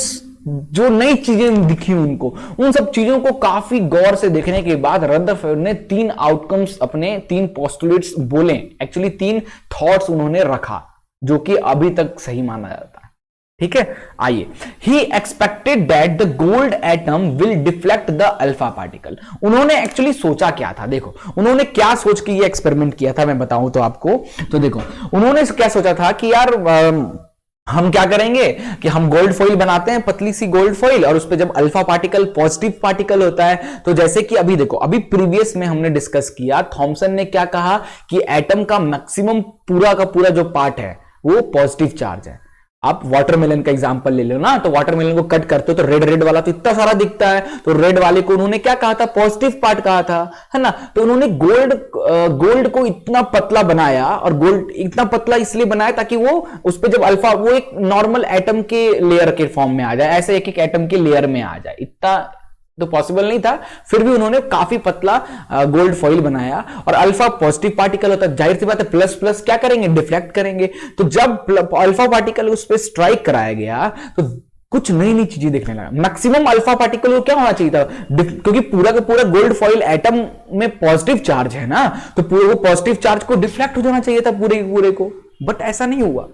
[SPEAKER 1] जो नई चीजें दिखी उनको, उन सब चीजों को काफी गौर से देखने के बाद रदरफोर्ड ने 3 आउटकम्स, अपने 3 पोस्टुलेट्स बोले, एक्चुअली 3 थॉट्स उन्होंने रखा जो कि अभी तक सही माना जाता है। ठीक है, आइए। He expected that the gold atom will deflect the alpha particle. उन्होंने एक्चुअली सोचा क्या था, देखो उन्होंने क्या सोच के ये एक्सपेरिमेंट किया था, मैं बताऊं तो आपको। तो देखो उन्होंने क्या सोचा था कि यार हम क्या करेंगे कि हम गोल्ड फॉइल बनाते हैं, पतली सी गोल्ड फॉइल, और उस पर जब अल्फा पार्टिकल पॉजिटिव पार्टिकल होता है, तो जैसे कि अभी देखो, अभी प्रीवियस में हमने डिस्कस किया, थॉमसन ने क्या कहा कि एटम का मैक्सिमम पूरा का पूरा जो पार्ट है वो पॉजिटिव चार्ज है, आप वाटरमेलन का एग्जांपल ले लो ना, तो वाटरमेलन को कट करते हो तो रेड रेड वाला तो इतना सारा दिखता है, तो रेड वाले को उन्होंने क्या कहा था, पॉजिटिव पार्ट कहा था, है ना। तो उन्होंने गोल्ड को इतना पतला बनाया, और गोल्ड इतना पतला इसलिए बनाया ताकि वो उस पर जब अल्फा, वो एक नॉर्मल एटम के लेयर के फॉर्म में आ जाए, ऐसे एक एक एटम के लेयर में आ जाए। इतना तो पॉसिबल नहीं था, फिर भी उन्होंने काफी पतला गोल्ड फॉइल बनाया। और अल्फा पॉजिटिव पार्टिकल होता है, जाहिर सी बात है प्लस प्लस क्या करेंगे, डिफ्लेक्ट करेंगे। तो जब अल्फा पार्टिकल उस पर स्ट्राइक कराया गया तो कुछ नई नई चीजें देखने लगा। मैक्सिमम अल्फा पार्टिकल को क्या होना चाहिए था, क्योंकि पूरा का पूरा गोल्ड फॉइल एटम में पॉजिटिव चार्ज है ना, तो पूरे वो पॉजिटिव चार्ज को डिफ्लेक्ट हो जाना चाहिए था पूरे को, बट ऐसा नहीं हुआ।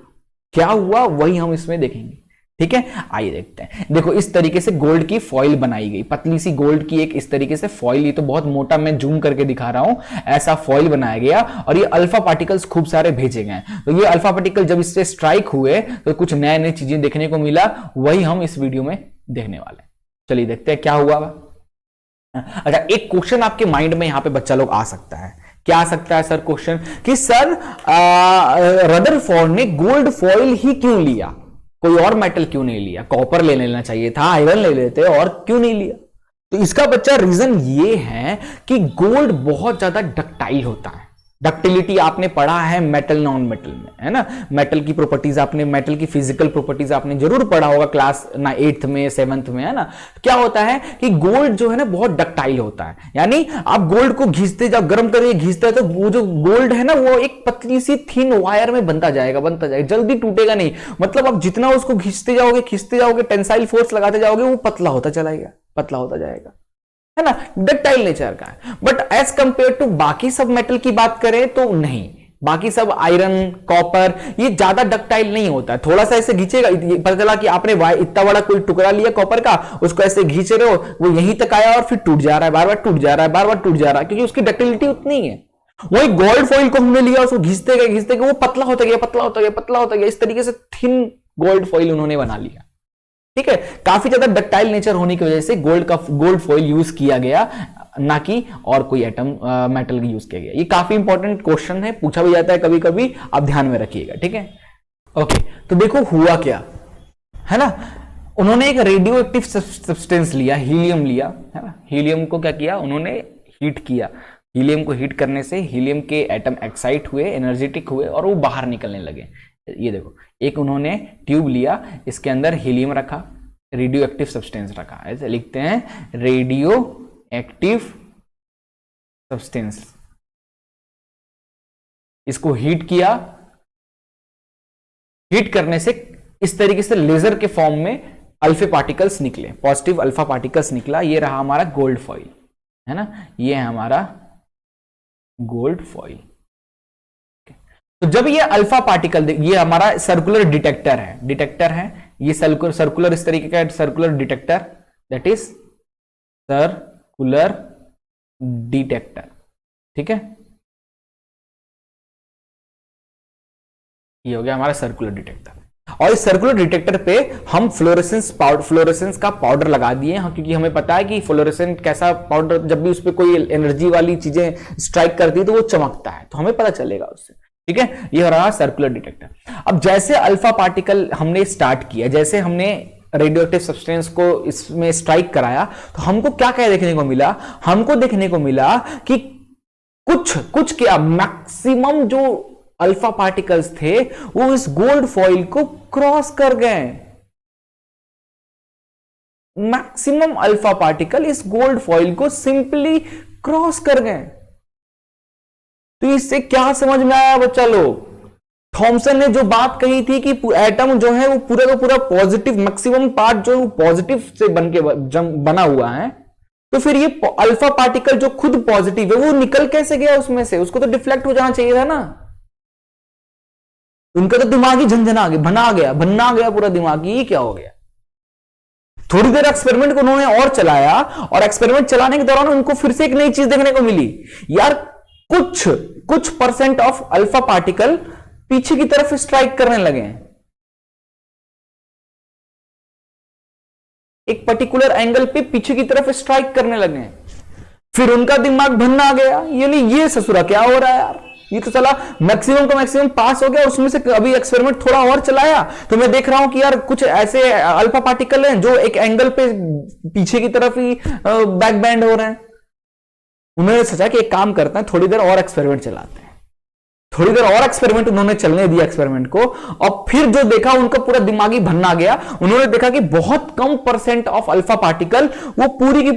[SPEAKER 1] क्या हुआ वही हम इसमें देखेंगे, ठीक है। आइए देखते हैं। देखो इस तरीके से गोल्ड की फॉइल बनाई गई, पतली सी गोल्ड की एक इस तरीके से फॉइल, ये तो बहुत मोटा मैं जूम करके दिखा रहा हूं, ऐसा फॉइल बनाया गया और ये अल्फा पार्टिकल्स खूब सारे भेजे गए। तो ये अल्फा पार्टिकल जब इससे स्ट्राइक हुए तो कुछ नए नए चीजें देखने को मिला, वही हम इस वीडियो में देखने वाले हैं। चलिए देखते हैं क्या हुआ। अच्छा, एक क्वेश्चन आपके माइंड में यहां पे बच्चा लोग आ सकता है, क्या आ सकता है सर क्वेश्चन, कि सर रदरफोर्ड ने गोल्ड फॉइल ही क्यों लिया, कोई और मेटल क्यों नहीं लिया, कॉपर ले लेना चाहिए था, आयरन ले लेते, और क्यों नहीं लिया। तो इसका बच्चा रीजन ये है कि गोल्ड बहुत ज्यादा डक्टाइल होता है। डक्टिलिटी आपने पढ़ा है मेटल नॉन मेटल में, है ना। मेटल की प्रॉपर्टीज आपने, मेटल की फिजिकल प्रॉपर्टीज आपने जरूर पढ़ा होगा क्लास ना 8th में 7th में, है ना। क्या होता है कि गोल्ड जो है ना बहुत डक्टाइल होता है, यानी आप गोल्ड को घिसते जाओ, गर्म करके घिसते तो वो जो गोल्ड है ना वो एक पतली सी थिन वायर में बनता जाएगा, जल्दी टूटेगा नहीं। मतलब आप जितना उसको घिसते जाओगे टेंसाइल फोर्स लगाते जाओगे, वो पतला होता जाएगा, है ना, डक्टाइल नेचर का है। बट एज कंपेयर टू बाकी सब मेटल की बात करें तो नहीं, बाकी सब आयरन, कॉपर, ये ज्यादा डक्टाइल नहीं होता है। थोड़ा सा ऐसे घींचेगा, पता चला कि आपने इतना बड़ा कोई टुकड़ा लिया कॉपर का, उसको ऐसे घींच रहे हो, वो यहीं तक आया और फिर टूट जा रहा है, बार बार टूट जा रहा है, क्योंकि उसकी डक्टिलिटी उतनी है। वही गोल्ड फॉइल को हमने लिया, उसको घिसते गए वो पतला होता गया, इस तरीके से थिन गोल्ड फॉइल उन्होंने बना लिया, ठीक है। काफी ज्यादा डक्टाइल नेचर होने की वजह से गोल्ड फॉइल यूज किया गया, ना कि और कोई एटम मेटल यूज किया गया। ये काफी इंपॉर्टेंट क्वेश्चन है, पूछा भी जाता है कभी कभी, आप ध्यान में रखिएगा, ठीक है। ओके, तो देखो हुआ क्या, है ना। उन्होंने एक रेडियो एक्टिव सब्सटेंस लिया, हीलियम लिया, है ना। हीलियम को क्या किया उन्होंने, हीट किया। हीलियम को हीट करने से हीलियम के एटम एक्साइट हुए, एनर्जेटिक हुए, और वो बाहर निकलने लगे। ये देखो, एक उन्होंने ट्यूब लिया, इसके अंदर हीलियम रखा, रेडियो एक्टिव सब्सटेंस रखा, ऐसे लिखते हैं रेडियो एक्टिव सब्सटेंस। इसको हीट किया, हीट करने से इस तरीके से लेजर के फॉर्म में अल्फा पार्टिकल्स निकले, पॉजिटिव अल्फा पार्टिकल्स निकला। ये रहा हमारा गोल्ड फॉइल, है ना, ये है हमारा गोल्ड फॉइल। तो जब ये अल्फा पार्टिकल, ये हमारा सर्कुलर डिटेक्टर है, ये सर्कुलर इस तरीके का circular detector, that is circular detector, ठीक है। ये हो गया हमारा सर्कुलर डिटेक्टर। और इस सर्कुलर डिटेक्टर पे हम फ्लोरेसेंस का पाउडर लगा दिए हैं, क्योंकि हमें पता है कि फ्लोरेसेंट कैसा पाउडर, जब भी उस पर कोई एनर्जी वाली चीजें स्ट्राइक करती है तो वो चमकता है, तो हमें पता चलेगा उससे, ठीक है। ये हो रहा सर्कुलर डिटेक्टर। अब जैसे अल्फा पार्टिकल हमने स्टार्ट किया, जैसे हमने रेडियोएक्टिव सब्सटेंस को इसमें स्ट्राइक कराया, तो हमको क्या क्या देखने को मिला, हमको देखने को मिला कि कुछ क्या मैक्सिमम जो अल्फा पार्टिकल्स थे वो इस गोल्ड फॉइल को क्रॉस कर गए। मैक्सिमम अल्फा पार्टिकल इस गोल्ड फॉइल को सिंपली क्रॉस कर गए। तो इससे क्या समझ में आया बच्चा लोग, थॉमसन ने जो बात कही थी कि एटम जो है वो पूरा का पूरा पॉजिटिव, मैक्सिमम पार्ट जो है पॉजिटिव से बना हुआ है, तो फिर ये अल्फा पार्टिकल जो खुद पॉजिटिव है वो निकल कैसे गया उसमें से, उसको तो डिफ्लेक्ट हो जाना चाहिए था ना। उनका तो दिमाग ही झंझना गया, भन्ना गया पूरा दिमाग, ये क्या हो गया। थोड़ी देर एक्सपेरिमेंट को उन्होंने और चलाया, और एक्सपेरिमेंट चलाने के दौरान उनको फिर से एक नई चीज देखने को मिली, यार कुछ परसेंट ऑफ अल्फा पार्टिकल पीछे की तरफ स्ट्राइक करने लगे हैं, एक पर्टिकुलर एंगल पे पीछे की तरफ स्ट्राइक करने लगे हैं। फिर उनका दिमाग भन्ना गया, यानी ये ससुरा क्या हो रहा है यार, ये तो चला मैक्सिमम का मैक्सिमम पास हो गया, उसमें से अभी एक्सपेरिमेंट थोड़ा और चलाया तो मैं देख रहा हूं कि यार कुछ ऐसे अल्फा पार्टिकल हैं जो एक एंगल पे पीछे की तरफ ही बैक बैंड हो रहे हैं। उन्होंने सोचा कि एक काम करते हैं, थोड़ी देर और एक्सपेरिमेंट चलाते हैं। थोड़ी देर और एक्सपेरिमेंट उन्होंने चलने दिया एक्सपेरिमेंट को, और फिर जो देखा उनका पूरा दिमागी भन्ना गया। उन्होंने देखा कि बहुत कम परसेंट ऑफ अल्फा पार्टिकल वो पूरी की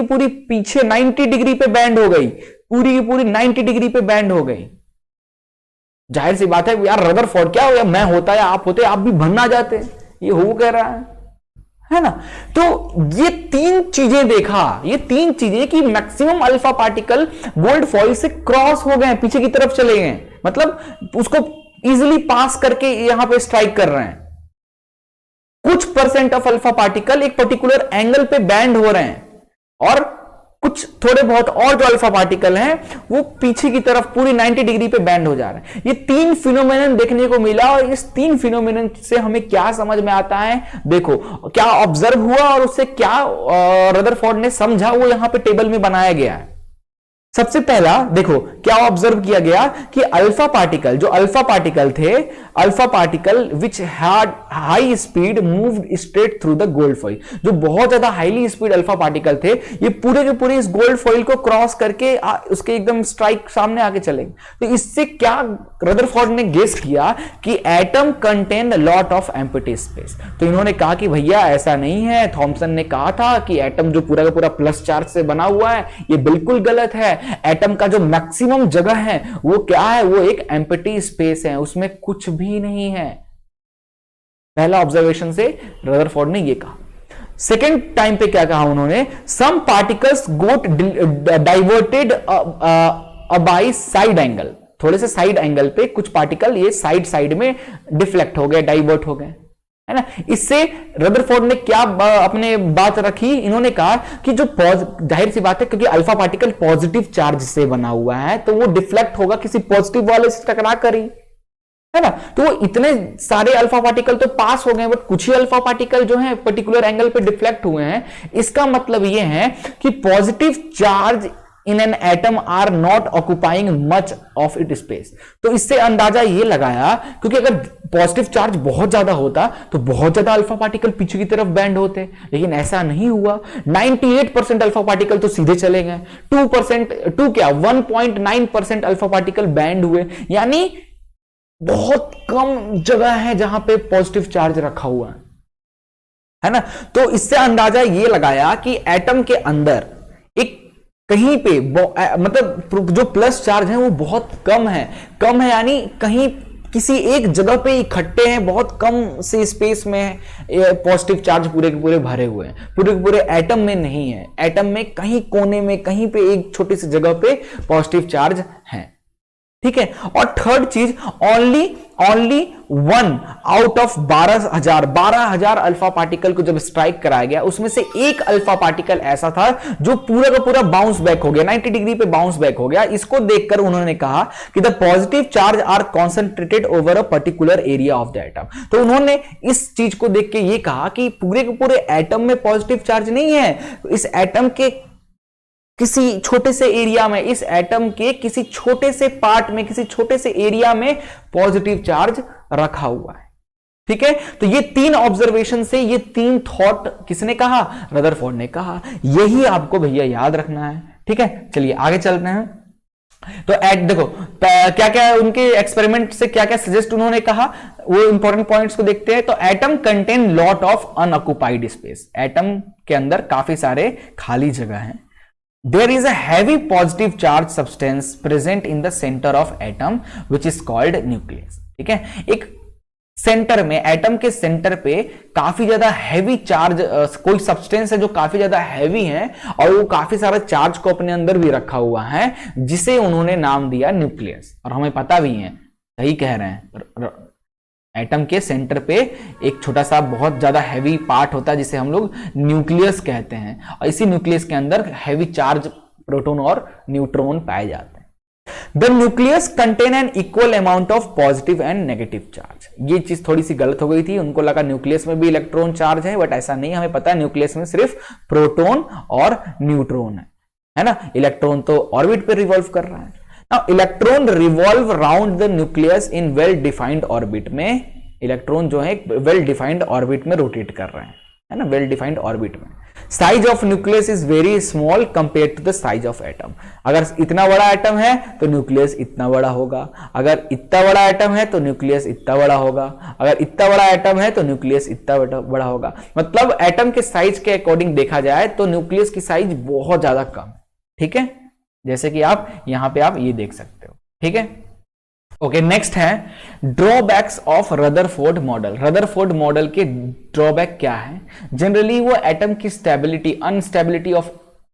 [SPEAKER 1] पूरी पीछे 90 डिग्री पे बैंड हो गई, पूरी की पूरी 90 डिग्री पे बैंड हो गई। जाहिर सी बात है यार, रदरफोर्ड क्या हो, या मैं होता या आप होते, आप भी भन्ना जाते। ये हो कह रहा है ना। तो ये तीन चीजें देखा, ये तीन चीजें कि maximum alpha particle gold foil से क्रॉस हो गए, पीछे की तरफ चले गए, मतलब उसको इजीली पास करके यहां पे स्ट्राइक कर रहे हैं। कुछ परसेंट ऑफ अल्फा पार्टिकल एक पर्टिकुलर एंगल पे बैंड हो रहे हैं, और कुछ थोड़े बहुत और जो अल्फा पार्टिकल हैं वो पीछे की तरफ पूरी 90 डिग्री पे बैंड हो जा रहे हैं। ये तीन फिनोमेनन देखने को मिला, और इस तीन फिनोमेनन से हमें क्या समझ में आता है, देखो क्या ऑब्जर्व हुआ और उससे क्या रदरफोर्ड ने समझा, वो यहां पे टेबल में बनाया गया है। सबसे पहला देखो क्या ऑब्जर्व किया गया कि अल्फा पार्टिकल, जो अल्फा पार्टिकल थे, alpha particle which had high speed moved straight through the gold foil, जो बहुत ज्यादा हाईली स्पीड अल्फा पार्टिकल थे, ये पूरे के पूरे इस गोल्ड फॉइल को क्रॉस करके उसके एकदम स्ट्राइक सामने आके चले। तो इससे क्या रदरफोर्ड ने गेस किया कि atom contain lot of empty space. तो इन्होंने कहा कि भैया ऐसा नहीं है, थॉमसन ने कहा था कि एटम जो पूरा का पूरा प्लस चार्ज से बना हुआ है, ये बिल्कुल गलत है। एटम का जो मैक्सिमम जगह है वो क्या है, वो एक एम्प्टी स्पेस है, उसमें कुछ भी नहीं है। पहला ऑब्जर्वेशन से रदरफोर्ड ने ये कहा। सेकेंड टाइम पे क्या कहा उन्होंने, some particles got diverted by side angle, थोड़े से साइड एंगल पे कुछ पार्टिकल ये साइड में डिफ्लेक्ट हो गए, डाइवर्ट हो गए, है ना। इससे रदरफोर्ड ने क्या अपने बात रखी, इन्होंने कहा कि जो जाहिर सी बात है क्योंकि अल्फा पार्टिकल पॉजिटिव चार्ज से बना हुआ है तो वो डिफ्लेक्ट होगा किसी पॉजिटिव वाले से टकरा कर ही, है ना। तो इतने सारे अल्फा पार्टिकल तो पास हो गए, बट कुछ ही अल्फा पार्टिकल जो है पर्टिकुलर एंगल पे डिफ्लेक्ट हुए हैं। इसका मतलब ये है कि positive charge in an atom are not occupying much of it space. तो इससे अंदाजा ये लगाया, क्योंकि अगर पॉजिटिव चार्ज बहुत ज्यादा होता तो बहुत ज्यादा अल्फा पार्टिकल पीछे की तरफ बैंड होते, लेकिन ऐसा नहीं हुआ। 98% अल्फा पार्टिकल तो सीधे चले गए, 1.9% अल्फा पार्टिकल बैंड हुए, यानी बहुत कम जगह है जहां पे पॉजिटिव चार्ज रखा हुआ है ना। तो इससे अंदाजा ये लगाया कि एटम के अंदर एक कहीं पे मतलब जो प्लस चार्ज है वो बहुत कम है यानी कहीं किसी एक जगह पे इकट्ठे हैं, बहुत कम से स्पेस में पॉजिटिव चार्ज पूरे के पूरे भरे हुए हैं, पूरे के पूरे एटम में नहीं है। एटम में कहीं कोने में कहीं पे एक छोटी सी जगह पे पॉजिटिव चार्ज है, ठीक है। और थर्ड चीज, only 1 out of 12,000 alpha particle को जब स्ट्राइक कराया गया, उसमें से एक अल्फा पार्टिकल ऐसा था जो पूरा का पूरा बाउंस बैक हो गया, 90 डिग्री पे बाउंस बैक हो गया। इसको देखकर उन्होंने कहा कि the positive charge are concentrated over a particular area of the atom. तो उन्होंने इस चीज को देख के ये कहा कि पूरे के पूरे एटम में पॉजिटिव चार्ज नहीं है, इस एटम के किसी छोटे से एरिया में, इस एटम के किसी छोटे से पार्ट में, किसी छोटे से एरिया में पॉजिटिव चार्ज रखा हुआ है, ठीक है। तो ये तीन ऑब्जर्वेशन से ये तीन थॉट किसने कहा, रदरफोर्ड ने कहा। यही आपको भैया याद रखना है, ठीक है। चलिए आगे चलते हैं। तो देखो क्या क्या उनके एक्सपेरिमेंट से क्या क्या सजेस्ट उन्होंने कहा, वो इंपॉर्टेंट पॉइंट्स को देखते हैं। तो atom contain lot of unoccupied space, atom के अंदर काफी सारे खाली जगह हैं। There is a heavy positive charge substance present in the center of atom which is called nucleus, ठीक है। एक सेंटर में, एटम के सेंटर पे काफी ज्यादा हैवी चार्ज कोई सब्सटेंस है जो काफी ज्यादा हैवी है, और वो काफी सारा चार्ज को अपने अंदर भी रखा हुआ है, जिसे उन्होंने नाम दिया न्यूक्लियस। और हमें पता भी है, सही कह रहे हैं, एटम के सेंटर पे एक छोटा सा बहुत ज्यादा हैवी पार्ट होता है जिसे हम लोग न्यूक्लियस कहते हैं, और इसी न्यूक्लियस के अंदर हैवी चार्ज प्रोटॉन और न्यूट्रॉन पाए जाते हैं। The nucleus contain an equal amount of positive and negative charge. ये चीज थोड़ी सी गलत हो गई थी, उनको लगा न्यूक्लियस में भी इलेक्ट्रॉन चार्ज है, बट ऐसा नहीं, हमें पता है न्यूक्लियस में सिर्फ प्रोटॉन और न्यूट्रॉन है ना। इलेक्ट्रॉन तो ऑर्बिट पे रिवॉल्व कर रहा है। Electron revolve round the nucleus in well defined orbit में, इलेक्ट्रॉन जो है वेल डिफाइंड ऑर्बिट में रोटेट कर रहे हैं, है ना, वेल डिफाइंड ऑर्बिट में। Size of nucleus is very small compare to the size of atom. अगर इतना बड़ा एटम है तो न्यूक्लियस इतना बड़ा होगा, अगर इतना बड़ा एटम है तो न्यूक्लियस इतना बड़ा होगा, अगर इतना बड़ा एटम है तो न्यूक्लियस इतना बड़ा होगा। मतलब एटम के साइज के अकॉर्डिंग देखा जाए तो न्यूक्लियस की साइज बहुत ज्यादा कम, ठीक है, जैसे कि आप यहां पे आप ये देख सकते हो, ठीक है। ओके, नेक्स्ट है drawbacks of Rutherford model. Rutherford model के ड्रॉबैक क्या है? जनरली वो एटम की स्टेबिलिटी, अनस्टेबिलिटी ऑफ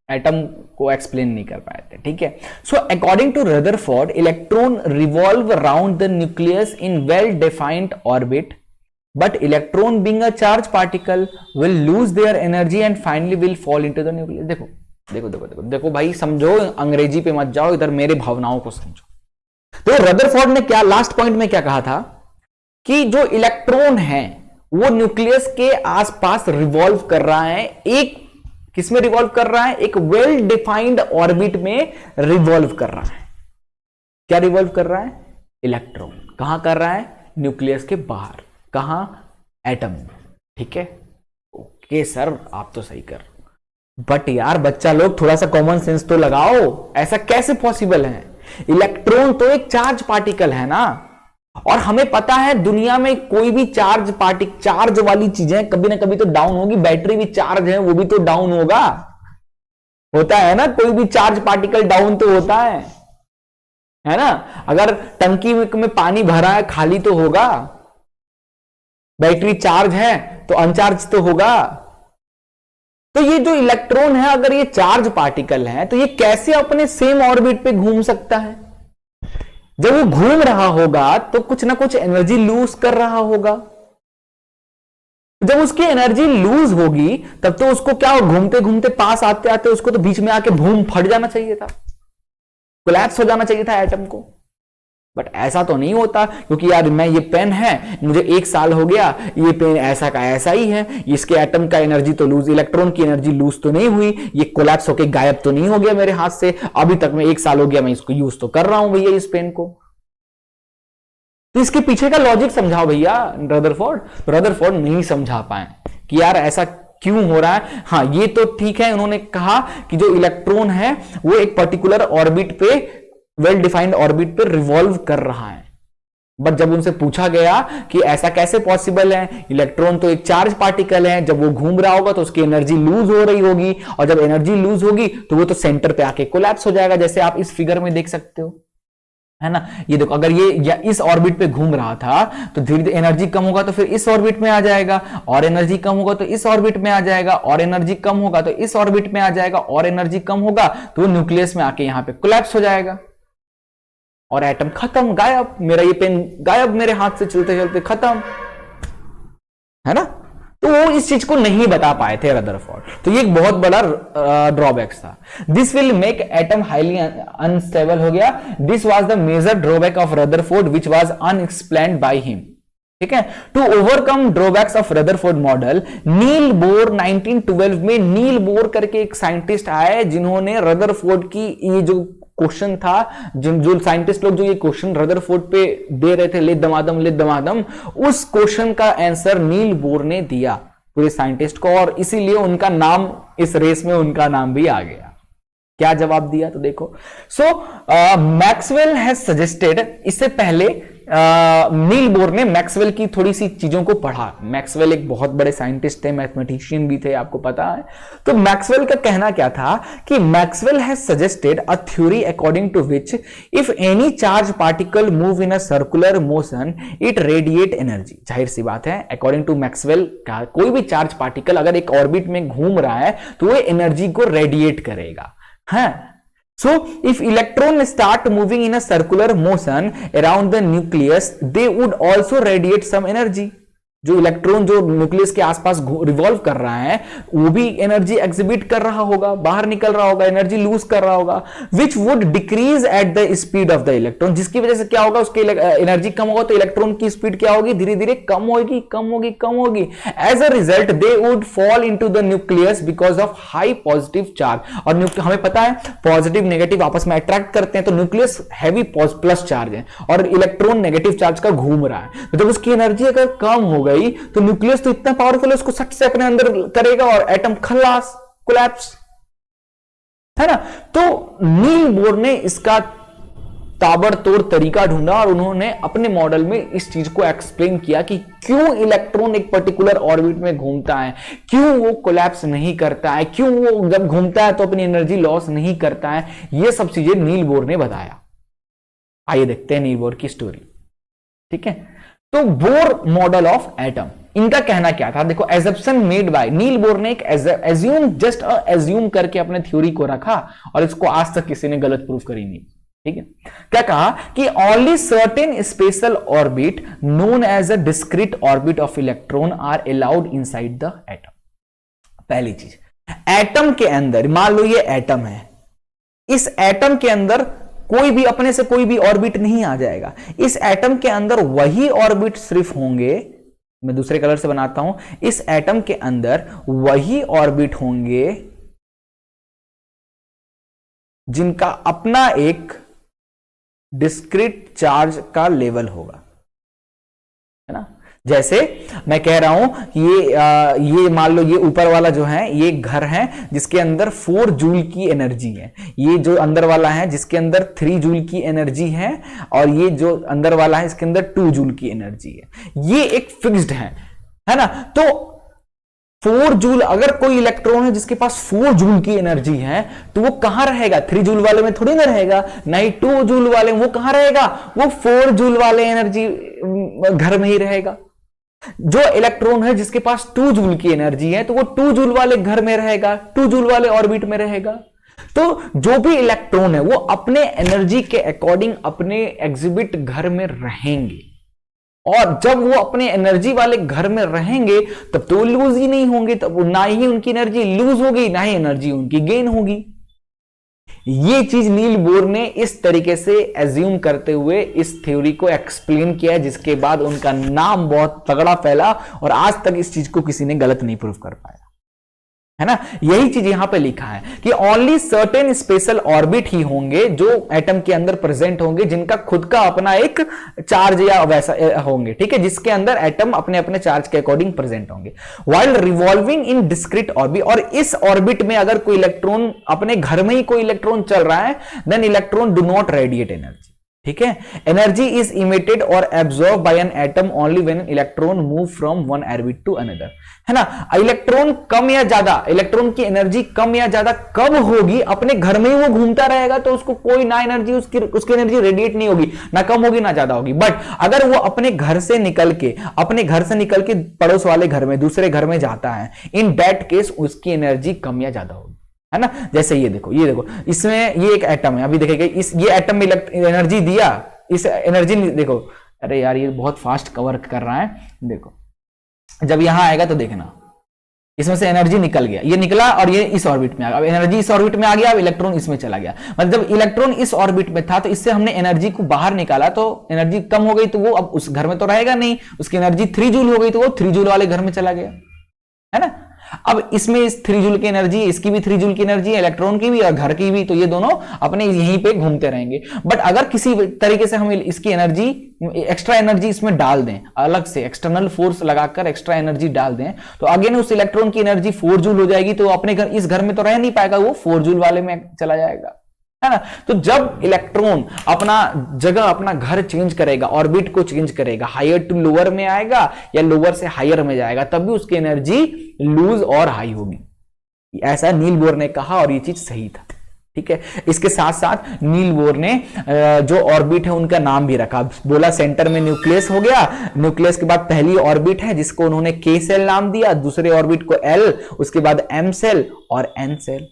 [SPEAKER 1] एटम को एक्सप्लेन नहीं कर पाए थे, ठीक है। So according to Rutherford, electron revolve around the nucleus in well defined orbit, but electron being a charged particle will lose their energy and finally will fall into the nucleus। देखो देखो देखो देखो देखो भाई, समझो, अंग्रेजी पे मत जाओ, इधर मेरे भावनाओं को समझो। तो रदरफोर्ड ने क्या लास्ट पॉइंट में क्या कहा था कि जो इलेक्ट्रॉन है वो न्यूक्लियस के आसपास रिवॉल्व कर रहा है। एक किसमें रिवॉल्व कर रहा है? एक वेल डिफाइंड ऑर्बिट में रिवॉल्व कर रहा है। क्या रिवॉल्व कर रहा है? इलेक्ट्रॉन। कहां कर रहा है? न्यूक्लियस के बाहर। कहां? एटम में, ठीक है। ओके सर, आप तो सही कर, बट यार बच्चा लोग थोड़ा सा कॉमन सेंस तो लगाओ, ऐसा कैसे पॉसिबल है? इलेक्ट्रॉन तो एक चार्ज पार्टिकल है ना, और हमें पता है दुनिया में कोई भी चार्ज वाली चीजें कभी ना कभी तो डाउन होगी। बैटरी भी चार्ज है, वो भी तो डाउन होगा, होता है ना, कोई भी चार्ज पार्टिकल डाउन तो होता है ना। अगर टंकी में पानी भरा है, खाली तो होगा। बैटरी चार्ज है तो अनचार्ज तो होगा। तो ये जो इलेक्ट्रॉन है, अगर ये चार्ज पार्टिकल है तो ये कैसे अपने सेम ऑर्बिट पे घूम सकता है? जब वो घूम रहा होगा तो कुछ ना कुछ एनर्जी लूज कर रहा होगा। जब उसकी एनर्जी लूज होगी तब तो उसको क्या, घूमते घूमते पास आते आते उसको तो बीच में आके बूम फट जाना चाहिए था, कोलैप्स हो जाना चाहिए था एटम को। बट ऐसा तो नहीं होता, क्योंकि यार मैं, ये पेन है, मुझे 1 साल हो गया, ये पेन ऐसा का ऐसा ही है, इसके एटम का एनर्जी तो लूज, इलेक्ट्रॉन की एनर्जी लूज तो नहीं हुई, ये कोलैप्स होके गायब तो नहीं हो गया मेरे हाथ से, अभी तक मैं 1 साल हो गया, मैं इसको यूज तो कर रहा हूं भैया इस पेन को। तो इसके पीछे का लॉजिक समझाओ भैया रदरफोर्ड। रदरफोर्ड नहीं समझा पाए कि यार ऐसा क्यों हो रहा है। हाँ, ये तो ठीक है, उन्होंने कहा कि जो इलेक्ट्रॉन है वो एक पर्टिकुलर ऑर्बिट पे, वेल डिफाइंड ऑर्बिट पे रिवॉल्व कर रहा है। बट जब उनसे पूछा गया कि ऐसा कैसे पॉसिबल है, इलेक्ट्रॉन तो एक चार्ज पार्टिकल है, जब वो घूम रहा होगा तो उसकी एनर्जी लूज हो रही होगी, और जब एनर्जी लूज होगी तो वो तो सेंटर पे आके कोलैप्स हो जाएगा, जैसे आप इस फिगर में देख सकते हो, है ना। ये देखो, अगर ये या इस ऑर्बिट पे घूम रहा था तो धीरे धीरे एनर्जी कम होगा तो फिर इस ऑर्बिट में आ जाएगा, और एनर्जी कम होगा तो इस ऑर्बिट में आ जाएगा, और एनर्जी कम होगा तो इस ऑर्बिट में आ जाएगा, और एनर्जी कम होगा तो वो न्यूक्लियस में आके यहां पे कोलैप्स हो जाएगा, और एटम खत्म, गायब। मेरा ये पेन गायब, मेरे हाथ से चलते चलते खत्म, है ना। तो वो इस चीज को नहीं बता पाए थे रदरफोर्ड, तो ये एक बहुत बड़ा ड्रॉबैक था। This will make atom highly unstable हो गया। This was the major drawback of Rutherford which was unexplained by him, ठीक है। To overcome drawbacks of Rutherford model, Niels Bohr 1912 में, नील बोर करके एक साइंटिस्ट आए जिन्होंने रदरफोर्ड की ये जो क्वेश्चन था, जो साइंटिस्ट लोग जो ये क्वेश्चन रदरफोर्ड पे दे रहे थे, ले दमादम, उस क्वेश्चन का आंसर नील बोर ने दिया पूरे साइंटिस्ट को, और इसीलिए उनका नाम, इस रेस में उनका नाम भी आ गया। क्या जवाब दिया तो देखो। सो मैक्सवेल हैज सजेस्टेड, इससे पहले नील बोर ने मैक्सवेल की थोड़ी सी चीजों को पढ़ा। मैक्सवेल एक बहुत बड़े साइंटिस्ट थे, मैथमेटिशियन भी थे, आपको पता है। तो मैक्सवेल का कहना क्या था कि Maxwell has suggested a theory according to which if any charge particle move in a circular motion it radiate energy. जाहिर सी बात है, अकॉर्डिंग टू मैक्सवेल का कोई भी चार्ज पार्टिकल अगर एक ऑर्बिट में घूम रहा है तो वो एनर्जी को रेडिएट करेगा, है। So, if electrons start moving in a circular motion around the nucleus, they would also radiate some energy. जो इलेक्ट्रॉन जो न्यूक्लियस के आसपास रिवॉल्व कर रहा है वो भी एनर्जी एग्जिबिट कर रहा होगा, बाहर निकल रहा होगा, एनर्जी लूज कर रहा होगा, which would decrease at the speed of the electron, जिसकी वजह से क्या होगा, उसकी एनर्जी कम होगा तो इलेक्ट्रॉन की स्पीड क्या होगी, धीरे धीरे कम होगी, कम होगी, कम होगी। As a result they would fall into the nucleus because of high positive charge. और हमें पता है पॉजिटिव नेगेटिव आपस में अट्रैक्ट करते हैं, तो न्यूक्लियस हैवी प्लस चार्ज है और इलेक्ट्रॉन नेगेटिव चार्ज का घूम रहा है, तो जब उसकी एनर्जी अगर कम हो गई तो न्यूक्लियस तो इतना पावरफुल है उसको सट से अपने अंदर करेगा और एटम खलास, कोलैप्स, है ना। तो नील बोर ने इसका ताबड़तोड़ तरीका ढूंढा और उन्होंने अपने मॉडल में इस चीज को एक्सप्लेन किया कि क्यों इलेक्ट्रॉन एक पर्टिकुलर ऑर्बिट में घूमता है, क्यों वो कोलैप्स नहीं करता है, क्यों वो जब घूमता है तो अपनी एनर्जी लॉस नहीं करता है। ये सब चीजें नील बोर ने बताया। आइए देखते हैं नील बोर की स्टोरी। ठीक है, तो बोर मॉडल ऑफ एटम, इनका कहना क्या था, देखो assumption made by Niels Bohr ने एक एज्यूम, जस्ट एज्यूम करके अपने थ्योरी को रखा और इसको आज तक किसी ने गलत प्रूफ करी नहीं। ठीक है, क्या कहा कि only certain special orbit known as a discrete orbit of electron are allowed inside the atom. पहली चीज, एटम के अंदर, मान लो ये एटम है, इस एटम के अंदर कोई भी अपने से कोई भी ऑर्बिट नहीं आ जाएगा। इस एटम के अंदर वही ऑर्बिट सिर्फ होंगे, मैं दूसरे कलर से बनाता हूं, इस एटम के अंदर वही ऑर्बिट होंगे जिनका अपना एक डिस्क्रीट चार्ज का लेवल होगा, है ना। जैसे मैं कह रहा हूं ये मान लो ये ऊपर वाला जो है ये घर है जिसके अंदर 4 जूल की एनर्जी है, ये जो अंदर वाला है जिसके अंदर 3 जूल की एनर्जी है, और ये जो अंदर वाला है इसके अंदर 2 जूल की एनर्जी है। ये एक फिक्स्ड है ना। तो 4 जूल, अगर कोई इलेक्ट्रॉन है जिसके पास 4 जूल की एनर्जी है तो वो कहां रहेगा, 3 जूल वाले में थोड़ी ना रहेगा, नहीं 2 जूल वाले में। वो कहां रहेगा, वो 4 जूल वाले एनर्जी घर में ही रहेगा। जो इलेक्ट्रॉन है जिसके पास 2 जूल की एनर्जी है तो वो 2 जूल वाले घर में रहेगा, 2 जूल वाले ऑर्बिट में रहेगा। तो जो भी इलेक्ट्रॉन है वो अपने एनर्जी के अकॉर्डिंग अपने एग्जिबिट घर में रहेंगे, और जब वो अपने एनर्जी वाले घर में रहेंगे तब तो लूज ही नहीं होंगे, तब ना ही उनकी एनर्जी लूज होगी ना ही एनर्जी उनकी गेन होगी। ये चीज नील बोर ने इस तरीके से एज्यूम करते हुए इस थ्योरी को एक्सप्लेन किया है, जिसके बाद उनका नाम बहुत तगड़ा फैला और आज तक इस चीज को किसी ने गलत नहीं प्रूव कर पाया, है ना। यही चीज यहां पे लिखा है कि ओनली सर्टेन स्पेशल ऑर्बिट ही होंगे जो एटम के अंदर प्रेजेंट होंगे, जिनका खुद का अपना एक चार्ज या वैसा होंगे, ठीक है, जिसके अंदर एटम अपने अपने चार्ज के अकॉर्डिंग प्रेजेंट होंगे, व्हाइल रिवॉल्विंग इन डिस्क्रीट ऑर्बिट। और इस ऑर्बिट में अगर कोई इलेक्ट्रॉन, अपने घर में ही कोई इलेक्ट्रॉन चल रहा है, then electron do not radiate energy. ठीक है, एनर्जी इज इमिटेड और absorb by an atom only when electron move from one orbit to another, है ना। इलेक्ट्रॉन कम या ज्यादा, इलेक्ट्रॉन की एनर्जी कम या ज्यादा कब होगी, अपने घर में ही वो घूमता रहेगा तो उसको कोई ना एनर्जी, उसकी एनर्जी रेडिएट नहीं होगी, ना कम होगी ना ज्यादा होगी। बट अगर वो अपने घर से निकल के पड़ोस वाले घर में, दूसरे घर में जाता है, इन दैट केस उसकी एनर्जी कम या ज्यादा होगी, है ना। जैसे ये देखो इसमें ये एक एटम है, अभी देखेगा ये एटम में एनर्जी दिया, इस एनर्जी देखो, अरे यार ये बहुत फास्ट कवर कर रहा है, देखो जब यहां आएगा तो देखना इसमें से एनर्जी निकल गया, ये निकला और ये इस ऑर्बिट में आ गया, अब एनर्जी इस ऑर्बिट में आ गया, अब इलेक्ट्रॉन इसमें चला गया। मतलब जब इलेक्ट्रॉन इस ऑर्बिट में था तो इससे हमने एनर्जी को बाहर निकाला, तो एनर्जी कम हो गई तो वो अब उस घर में तो रहेगा नहीं, उसकी एनर्जी 3 जूल हो गई तो वो 3 जूल वाले घर में चला गया, है ना। अब इसमें इस 3 जूल की एनर्जी, इसकी भी 3 जूल की एनर्जी है, इलेक्ट्रॉन की भी और घर की भी, तो ये दोनों अपने यहीं पे घूमते रहेंगे। बट अगर किसी तरीके से हम इसकी एनर्जी, एक्स्ट्रा एनर्जी इसमें डाल दें, अलग से एक्सटर्नल फोर्स लगाकर एक्स्ट्रा एनर्जी डाल दें, तो अगेन उस इलेक्ट्रॉन की एनर्जी 4 जूल हो जाएगी, तो अपने घर, इस घर में तो रह नहीं पाएगा, वो 4 जूल वाले में चला जाएगा, है ना। तो जब इलेक्ट्रॉन अपना जगह, अपना घर चेंज करेगा, ऑर्बिट को चेंज करेगा, हायर टू लोअर में आएगा या लोअर से हायर में जाएगा, तब भी उसकी एनर्जी लूज और हाई होगी। ऐसा नील बोर ने कहा और ये चीज सही था, ठीक है। इसके साथ साथ नील बोर ने जो ऑर्बिट है उनका नाम भी रखा, बोला सेंटर में न्यूक्लियस हो गया, न्यूक्लियस के बाद पहली ऑर्बिट है जिसको उन्होंने के सेल नाम दिया, दूसरे ऑर्बिट को एल, उसके बाद एम सेल और एन सेल,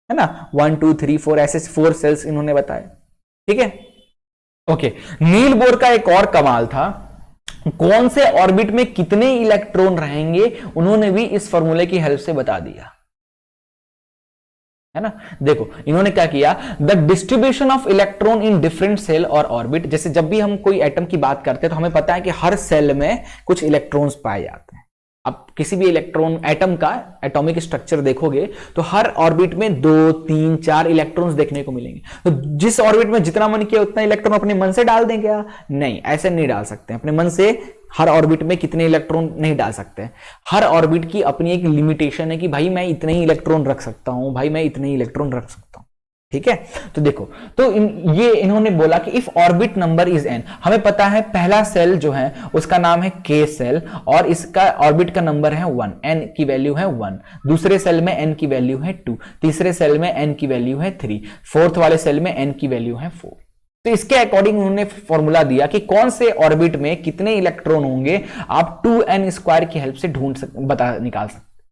[SPEAKER 1] है ना। 1 2 3 4 ऐसे 4 सेल्स इन्होंने बताए, ठीक है। ओके, नील बोर का एक और कमाल था, कौन से ऑर्बिट में कितने इलेक्ट्रॉन रहेंगे उन्होंने भी इस फॉर्मूले की हेल्प से बता दिया है ना। देखो इन्होंने क्या किया, the distribution of electron in different shell और ऑर्बिट। जैसे जब भी हम कोई एटम की बात करते हैं तो हमें पता है कि हर सेल में कुछ इलेक्ट्रॉन्स पाए जाते हैं। आप किसी भी इलेक्ट्रॉन एटम का एटॉमिक स्ट्रक्चर देखोगे तो हर ऑर्बिट में 2, 3, 4 इलेक्ट्रॉन्स देखने को मिलेंगे। तो जिस ऑर्बिट में जितना मन किया उतना इलेक्ट्रॉन अपने मन से डाल दें क्या? नहीं, ऐसे नहीं डाल सकते। अपने मन से हर ऑर्बिट में कितने इलेक्ट्रॉन नहीं डाल सकते। हर ऑर्बिट की अपनी एक लिमिटेशन है कि भाई मैं इतने ही इलेक्ट्रॉन रख सकता हूं, भाई मैं इतने ही इलेक्ट्रॉन रख सकता हूं। ठीक है, तो देखो तो ये इन्होंने बोला कि if orbit number is n, हमें पता है पहला सेल जो है उसका नाम है k सेल और इसका ऑर्बिट का नंबर है 1, n की वैल्यू है 1। दूसरे सेल में n की वैल्यू है 2, तीसरे सेल में n की वैल्यू है 3, फोर्थ वाले सेल में n की वैल्यू है 4। तो इसके अकॉर्डिंग उन्होंने फॉर्मूला दिया कि कौन से ऑर्बिट में कितने इलेक्ट्रॉन होंगे, आप 2n² की हेल्प से निकाल सकते,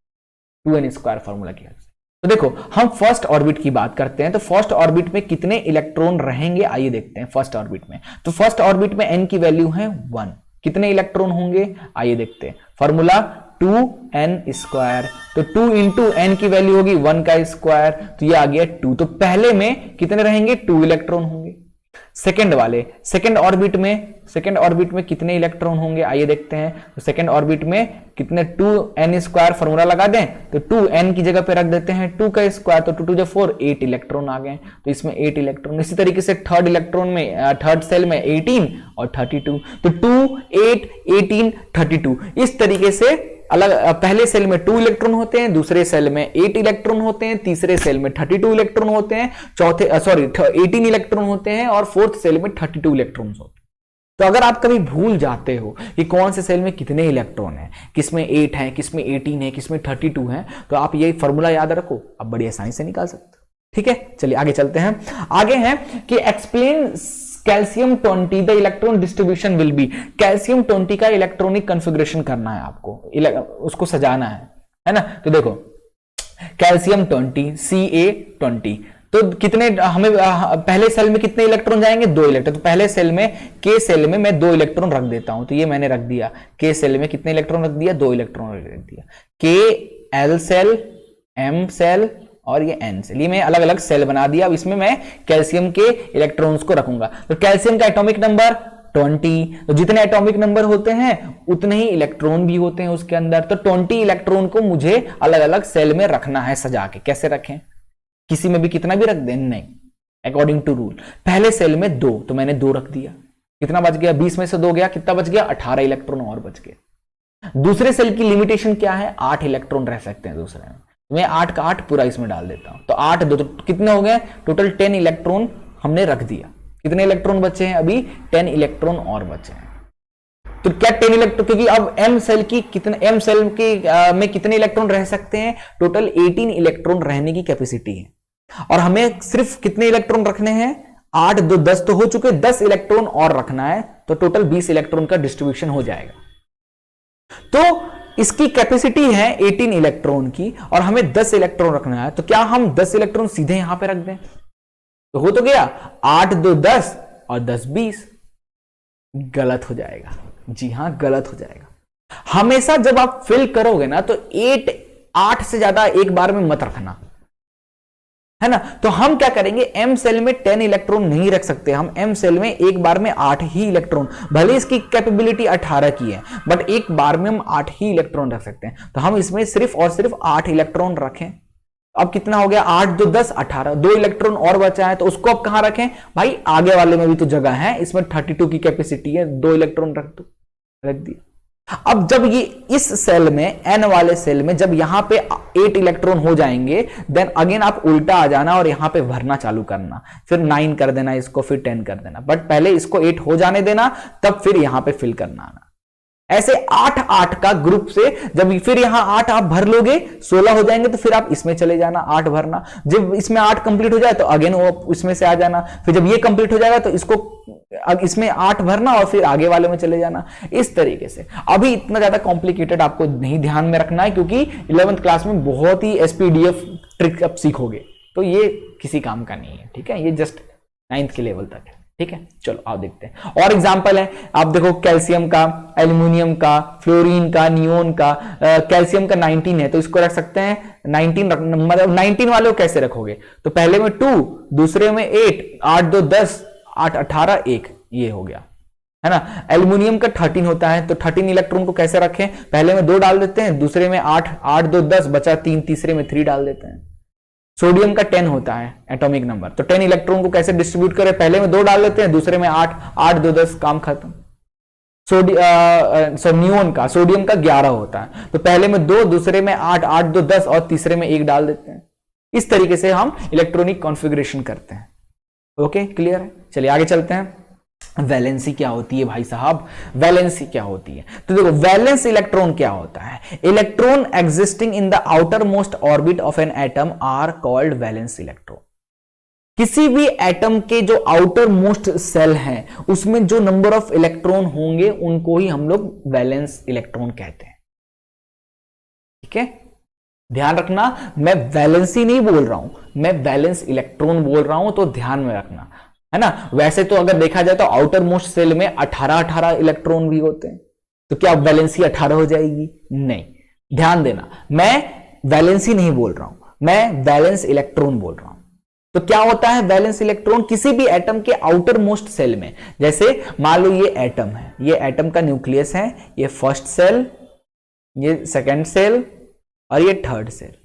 [SPEAKER 1] 2n² फॉर्मूला की हेल्प से। तो देखो हम फर्स्ट ऑर्बिट की बात करते हैं, तो फर्स्ट ऑर्बिट में कितने इलेक्ट्रॉन रहेंगे आइए देखते हैं। फर्स्ट ऑर्बिट में, तो फर्स्ट ऑर्बिट में n की वैल्यू है 1, कितने इलेक्ट्रॉन होंगे आइए देखते हैं। फॉर्मूला 2n², तो 2 इंटू n की वैल्यू होगी 1 का स्क्वायर, तो ये आ गया 2। तो पहले में कितने रहेंगे? 2 इलेक्ट्रॉन होंगे। सेकेंड ऑर्बिट में कितने इलेक्ट्रॉन होंगे आइए देखते हैं। तो सेकेंड ऑर्बिट में कितने? 2n² फॉर्मूला लगा दें तो 2n की जगह पे रख देते हैं 2 का स्क्वायर, तो 2 2 4 8 इलेक्ट्रॉन आ गए। तो इसमें 8 इलेक्ट्रॉन। इसी तरीके से थर्ड सेल में 18 और 32, तो 2 8 18 32। इस तरीके से अलग पहले सेल में 2 इलेक्ट्रॉन होते हैं, दूसरे सेल में 8 इलेक्ट्रॉन होते हैं, तीसरे सेल में 32 इलेक्ट्रॉन होते हैं, 18 इलेक्ट्रॉन होते हैं और फोर्थ सेल में 32 इलेक्ट्रॉन होते हैं। तो अगर आप कभी भूल जाते हो कि कौन से सेल में कितने इलेक्ट्रॉन हैं, किसमें 8 है, किसमें 18 है, किसमें 32 है, तो आप ये फॉर्मूला याद रखो, आप बड़ी आसानी से निकाल सकते हो। ठीक है, चलिए आगे चलते हैं। आगे है कि explain calcium 20 the electron distribution will be. Calcium 20 का इलेक्ट्रॉनिक कॉन्फ़िगरेशन करना है आपको, उसको सजाना है ना। तो देखो कैल्शियम 20 Ca20, तो कितने हमें पहले सेल में कितने इलेक्ट्रॉन जाएंगे? 2 इलेक्ट्रॉन। तो पहले सेल में के सेल में मैं 2 इलेक्ट्रॉन रख देता हूं, तो ये मैंने रख दिया। के सेल में कितने इलेक्ट्रॉन रख दिया? 2 इलेक्ट्रॉन रख दिया। के एल सेल, एम सेल और ये एन सेल, ये मैं अलग अलग सेल बना दिया। अब इसमें मैं कैल्शियम के इलेक्ट्रॉन्स को रखूंगा। तो कैल्शियम का एटॉमिक नंबर 20, तो जितने एटॉमिक नंबर होते हैं उतने ही इलेक्ट्रॉन भी होते हैं उसके अंदर। तो 20 इलेक्ट्रॉन को मुझे अलग अलग सेल में रखना है सजा के। कैसे रखें? किसी में भी कितना भी रख दें? नहीं, अकॉर्डिंग टू रूल। पहले सेल में 2, तो मैंने 2 रख दिया। कितना बच गया? 20 में से 2 गया, कितना बच गया? 18 इलेक्ट्रॉन और बच गए। दूसरे सेल की लिमिटेशन क्या है? 8 इलेक्ट्रॉन रह सकते हैं दूसरे में। मैं 8 का 8 पूरा इसमें डाल देता हूं, तो 8 2 तो कितने हो गए? टोटल 10 इलेक्ट्रॉन हमने रख दिया। कितने इलेक्ट्रॉन बचे हैं? अभी 10 इलेक्ट्रॉन और बचे हैं। तो क्या 10 इलेक्ट्रॉन, क्योंकि अब एम सेल में कितने इलेक्ट्रॉन रह सकते हैं? टोटल 18 इलेक्ट्रॉन रहने की कैपेसिटी है और हमें सिर्फ कितने इलेक्ट्रॉन रखने हैं? 8 2 10 तो हो चुके, 10 इलेक्ट्रॉन और रखना है, तो टोटल 20 इलेक्ट्रॉन का डिस्ट्रीब्यूशन हो जाएगा। तो इसकी कैपेसिटी है 18 इलेक्ट्रॉन की और हमें 10 इलेक्ट्रॉन रखना है। तो क्या हम 10 इलेक्ट्रॉन सीधे यहां पे रख दें? तो हो तो गया 8 2 10 और 10 20। गलत हो जाएगा। जी हां, गलत हो जाएगा। हमेशा जब आप फिल करोगे ना तो 8 से ज्यादा एक बार में मत रखना, है ना। तो हम क्या करेंगे? एम सेल में 10 इलेक्ट्रॉन नहीं रख सकते हम। एम सेल में एक बार में 8 ही इलेक्ट्रॉन, भले इसकी कैपेबिलिटी 18 की है, बट एक बार में हम 8 ही इलेक्ट्रॉन रख सकते हैं। तो हम इसमें सिर्फ और सिर्फ 8 इलेक्ट्रॉन रखें। अब कितना हो गया? 8 2 10 18, 2 इलेक्ट्रॉन और बचा है, तो उसको अब कहां रखें? भाई आगे वाले में भी तो जगह है, इसमें 32 की कैपेसिटी है, 2 इलेक्ट्रॉन रख दिया। अब जब ये इस सेल में, एन वाले सेल में, जब यहां पे 8 इलेक्ट्रॉन हो जाएंगे, देन अगेन आप उल्टा आ जाना और यहां पे भरना चालू करना, फिर 9 कर देना इसको, फिर 10 कर देना, बट पहले इसको 8 हो जाने देना, तब फिर यहां पे फिल करना आना। ऐसे 8 का ग्रुप से जब फिर यहां 8 आप भर लोगे, 16 हो जाएंगे, तो फिर आप इसमें चले जाना, 8 भरना। जब इसमें 8 कंप्लीट हो जाए तो अगेन वो इसमें से आ जाना, फिर जब ये कंप्लीट हो जाएगा तो इसको इसमें 8 भरना और फिर आगे वाले में चले जाना। इस तरीके से अभी इतना ज्यादा कॉम्प्लिकेटेड आपको नहीं ध्यान में रखना है, क्योंकि 11th क्लास में बहुत ही SPDF ट्रिक आप सीखोगे, तो ये किसी काम का नहीं है। ठीक है, ये जस्ट 9th के लेवल तक है। ठीक है, चलो आप देखते हैं और एग्जांपल है। आप देखो कैल्शियम का, एल्यूमिनियम का, फ्लोरीन का, नियोन का। कैल्शियम का 19 है तो इसको रख सकते हैं 19, मतलब 19 वाले को कैसे रखोगे, तो पहले में 2, दूसरे में 8, 8 2 10, 8 18 1, ये हो गया, है ना। एल्यूमिनियम का 13 होता है तो 13 इलेक्ट्रॉन को कैसे रखें, पहले में 2 डाल देते हैं, दूसरे में 8, 8 2 10, बचा 3, तीसरे में 3 डाल देते हैं। सोडियम का 10 होता है एटॉमिक नंबर, तो 10 इलेक्ट्रॉन को कैसे डिस्ट्रीब्यूट करें, पहले में 2 डाल देते हैं, दूसरे में 8, 8 2 10, काम खत्म। नियोन का, सोडियम का 11 होता है तो पहले में 2, दूसरे में 8, 8 2 10 और तीसरे में 1 डाल देते हैं। इस तरीके से हम इलेक्ट्रॉनिक कॉन्फ़िगरेशन करते हैं। ओके, क्लियर है। चलिए आगे चलते हैं। वैलेंसी क्या होती है भाई साहब, वैलेंसी क्या होती है, तो देखो वैलेंस इलेक्ट्रॉन क्या होता है। Electron existing in the outermost orbit of an atom are called valence electron. किसी भी एटम के जो आउटर मोस्ट सेल हैं उसमें जो नंबर ऑफ इलेक्ट्रॉन होंगे उनको ही हम लोग वैलेंस इलेक्ट्रॉन कहते हैं। ठीक है, ध्यान रखना, मैं वैलेंसी नहीं बोल रहा हूं, मैं वैलेंस इलेक्ट्रॉन बोल रहा हूं, तो ध्यान में रखना, है ना। वैसे तो अगर देखा जाए तो आउटर मोस्ट सेल में 18 इलेक्ट्रॉन भी होते हैं, तो क्या वैलेंसी 18 हो जाएगी, नहीं। ध्यान देना, मैं वैलेंसी नहीं बोल रहा हूं, मैं वैलेंस इलेक्ट्रॉन बोल रहा हूं। तो क्या होता है वैलेंस इलेक्ट्रॉन, किसी भी एटम के आउटर मोस्ट सेल में, जैसे मान लो ये एटम है, ये एटम का न्यूक्लियस है, ये फर्स्ट सेल, ये सेकेंड सेल और ये थर्ड सेल।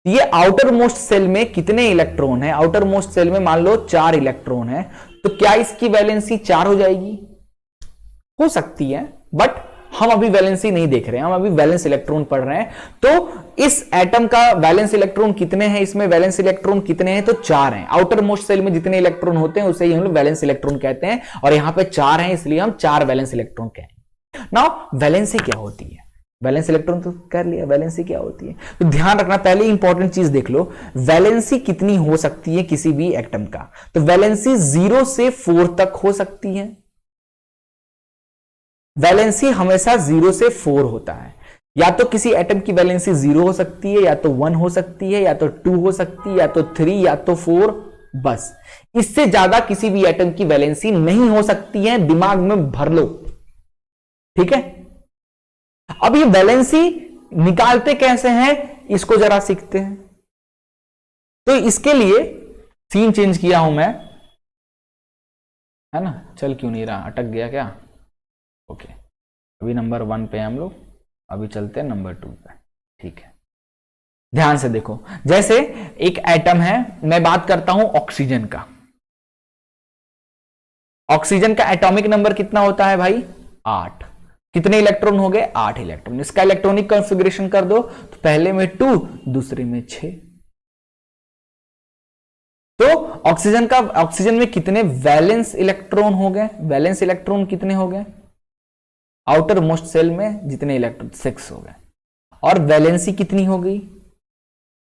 [SPEAKER 1] ये आउटर मोस्ट सेल में कितने इलेक्ट्रॉन है, आउटर मोस्ट सेल में मान लो 4 इलेक्ट्रॉन है, तो क्या इसकी वैलेंसी 4 हो जाएगी, हो सकती है, बट हम अभी वैलेंसी नहीं देख रहे हैं, हम अभी वैलेंस इलेक्ट्रॉन पढ़ रहे हैं। तो इस एटम का वैलेंस इलेक्ट्रॉन कितने हैं, इसमें वैलेंस इलेक्ट्रॉन कितने हैं, तो 4 हैं। आउटर मोस्ट सेल में जितने इलेक्ट्रॉन होते हैं उसे ही हम लोग वैलेंस इलेक्ट्रॉन कहते हैं, और यहां पे 4 हैं इसलिए हम 4 वैलेंस इलेक्ट्रॉन कहेंगे। नाउ वैलेंसी क्या होती है, वैलेंस इलेक्ट्रॉन तो कर लिया, वैलेंसी क्या होती है, तो ध्यान रखना, पहले इंपॉर्टेंट चीज देख लो, वैलेंसी कितनी हो सकती है किसी भी एटम का, तो वैलेंसी 0 से 4 तक हो सकती है। वैलेंसी हमेशा 0 से 4 होता है, या तो किसी एटम की वैलेंसी 0 हो सकती है, या तो 1 हो सकती है, या तो 2 हो सकती है, या तो 3, या तो 4, बस। इससे ज्यादा किसी भी एटम की वैलेंसी नहीं हो सकती है, दिमाग में भर लो, ठीक है। अब ये वैलेंसी निकालते कैसे हैं, इसको जरा सीखते हैं। तो इसके लिए सीन चेंज किया हूं मैं, है ना, चल क्यों नहीं रहा, अटक गया क्या, ओके। अभी नंबर 1 पे हम लोग, अभी चलते हैं नंबर 2 पे, ठीक है। ध्यान से देखो, जैसे एक एटम है, मैं बात करता हूं ऑक्सीजन का। ऑक्सीजन का एटॉमिक नंबर कितना होता है भाई, 8। कितने इलेक्ट्रॉन हो गए, 8 इलेक्ट्रॉन। इसका इलेक्ट्रॉनिक कॉन्फ़िगरेशन कर दो, तो पहले में 2, दूसरे में 6। तो ऑक्सीजन में कितने वैलेंस इलेक्ट्रॉन हो गए, वैलेंस इलेक्ट्रॉन कितने हो गए, आउटर मोस्ट सेल में जितने इलेक्ट्रॉन 6 हो गए। और वैलेंसी कितनी हो गई,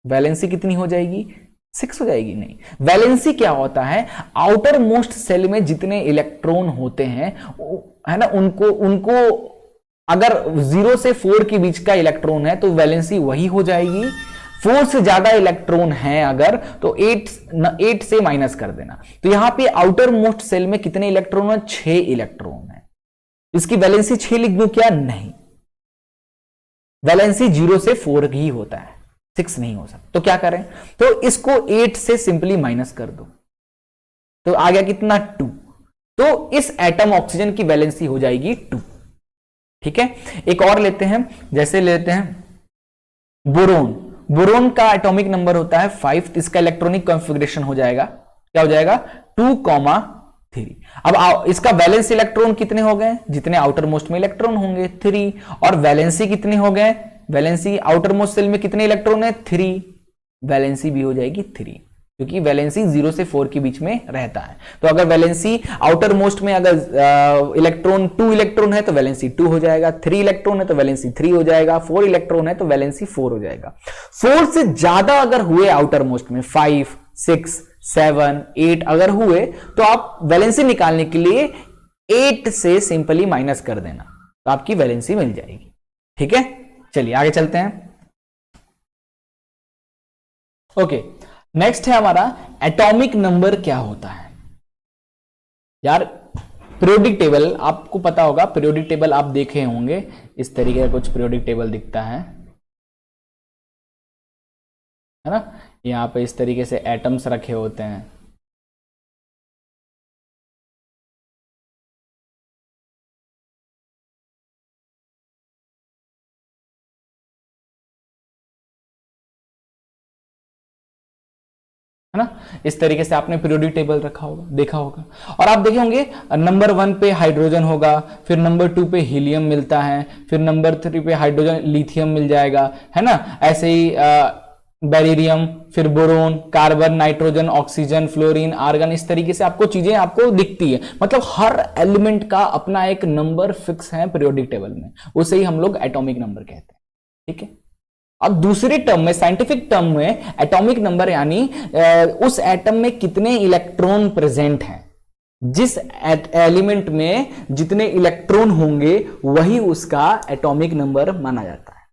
[SPEAKER 1] वैलेंसी कितनी हो जाएगी, 6 हो जाएगी, नहीं। वैलेंसी क्या होता है, आउटर मोस्ट सेल में जितने इलेक्ट्रॉन होते हैं, है ना, उनको अगर 0 से 4 के बीच का इलेक्ट्रॉन है तो वैलेंसी वही हो जाएगी। 4 से ज्यादा इलेक्ट्रॉन है अगर, तो 8 से माइनस कर देना। तो यहां पे आउटर मोस्ट सेल में कितने इलेक्ट्रॉन है, 6 इलेक्ट्रॉन है। इसकी वैलेंसी 6 लिख दूं क्या, नहीं, वैलेंसी 0 से 4 ही होता है, 6 नहीं हो सकता। तो क्या करें, तो इसको 8 से सिंपली माइनस कर दो, तो आ गया कितना, 2। तो इस एटम ऑक्सीजन की वैलेंसी हो जाएगी 2, ठीक है। एक और लेते हैं, जैसे लेते हैं बोरोन। बोरोन का एटॉमिक नंबर होता है 5, इसका इलेक्ट्रॉनिक कॉन्फ़िगरेशन हो जाएगा, क्या हो जाएगा, 2,3। अब इसका वैलेंस इलेक्ट्रॉन कितने हो गए, जितने आउटर मोस्ट में इलेक्ट्रॉन होंगे 3, और वैलेंसी कितने हो गए, वैलेंसी आउटर मोस्ट सेल में कितने इलेक्ट्रॉन है, 3, वैलेंसी भी हो जाएगी 3, क्योंकि वैलेंसी 0 से 4 के बीच में रहता है। तो अगर वैलेंसी आउटर मोस्ट में अगर इलेक्ट्रॉन 2 इलेक्ट्रॉन है तो वैलेंसी 2 हो जाएगा, 3 इलेक्ट्रॉन है तो वैलेंसी 3 हो जाएगा, 4 इलेक्ट्रॉन है तो वैलेंसी 4 हो जाएगा। 4 से ज्यादा अगर हुए आउटर मोस्ट में, 5, 6, 7, 8 अगर हुए, तो आप वैलेंसी निकालने के लिए 8 से सिंपली माइनस कर देना, तो आपकी वैलेंसी मिल जाएगी, ठीक है। चलिए आगे चलते हैं। ओके, नेक्स्ट है हमारा एटॉमिक नंबर क्या होता है। यार पीरियोडिक टेबल आपको पता होगा, पीरियोडिक टेबल आप देखे होंगे, इस तरीके का कुछ पीरियोडिक टेबल दिखता है ना। यहाँ पे इस तरीके से एटम्स रखे होते हैं, है ना। इस तरीके से आपने पीरियोडिक टेबल रखा होगा, देखा होगा। और आप देखे होंगे नंबर 1 पे हाइड्रोजन होगा, फिर नंबर 2 पे हीलियम मिलता है, फिर नंबर 3 पे हाइड्रोजन लिथियम मिल जाएगा, है ना। ऐसे ही बेरिलियम, फिर boron, carbon, nitrogen, oxygen, fluorine, argon, इस तरीके से आपको चीजें आपको दिखती है। मतलब हर एलिमेंट का अपना एक नंबर फिक्स है पीरियोडिक टेबल में, उसे ही हम लोग एटॉमिक नंबर कहते हैं, ठीक है। अब दूसरी टर्म में, साइंटिफिक टर्म में, एटॉमिक नंबर यानी उस एटम में कितने इलेक्ट्रॉन प्रेजेंट हैं। जिस एलिमेंट में जितने इलेक्ट्रॉन होंगे वही उसका एटॉमिक नंबर माना जाता है,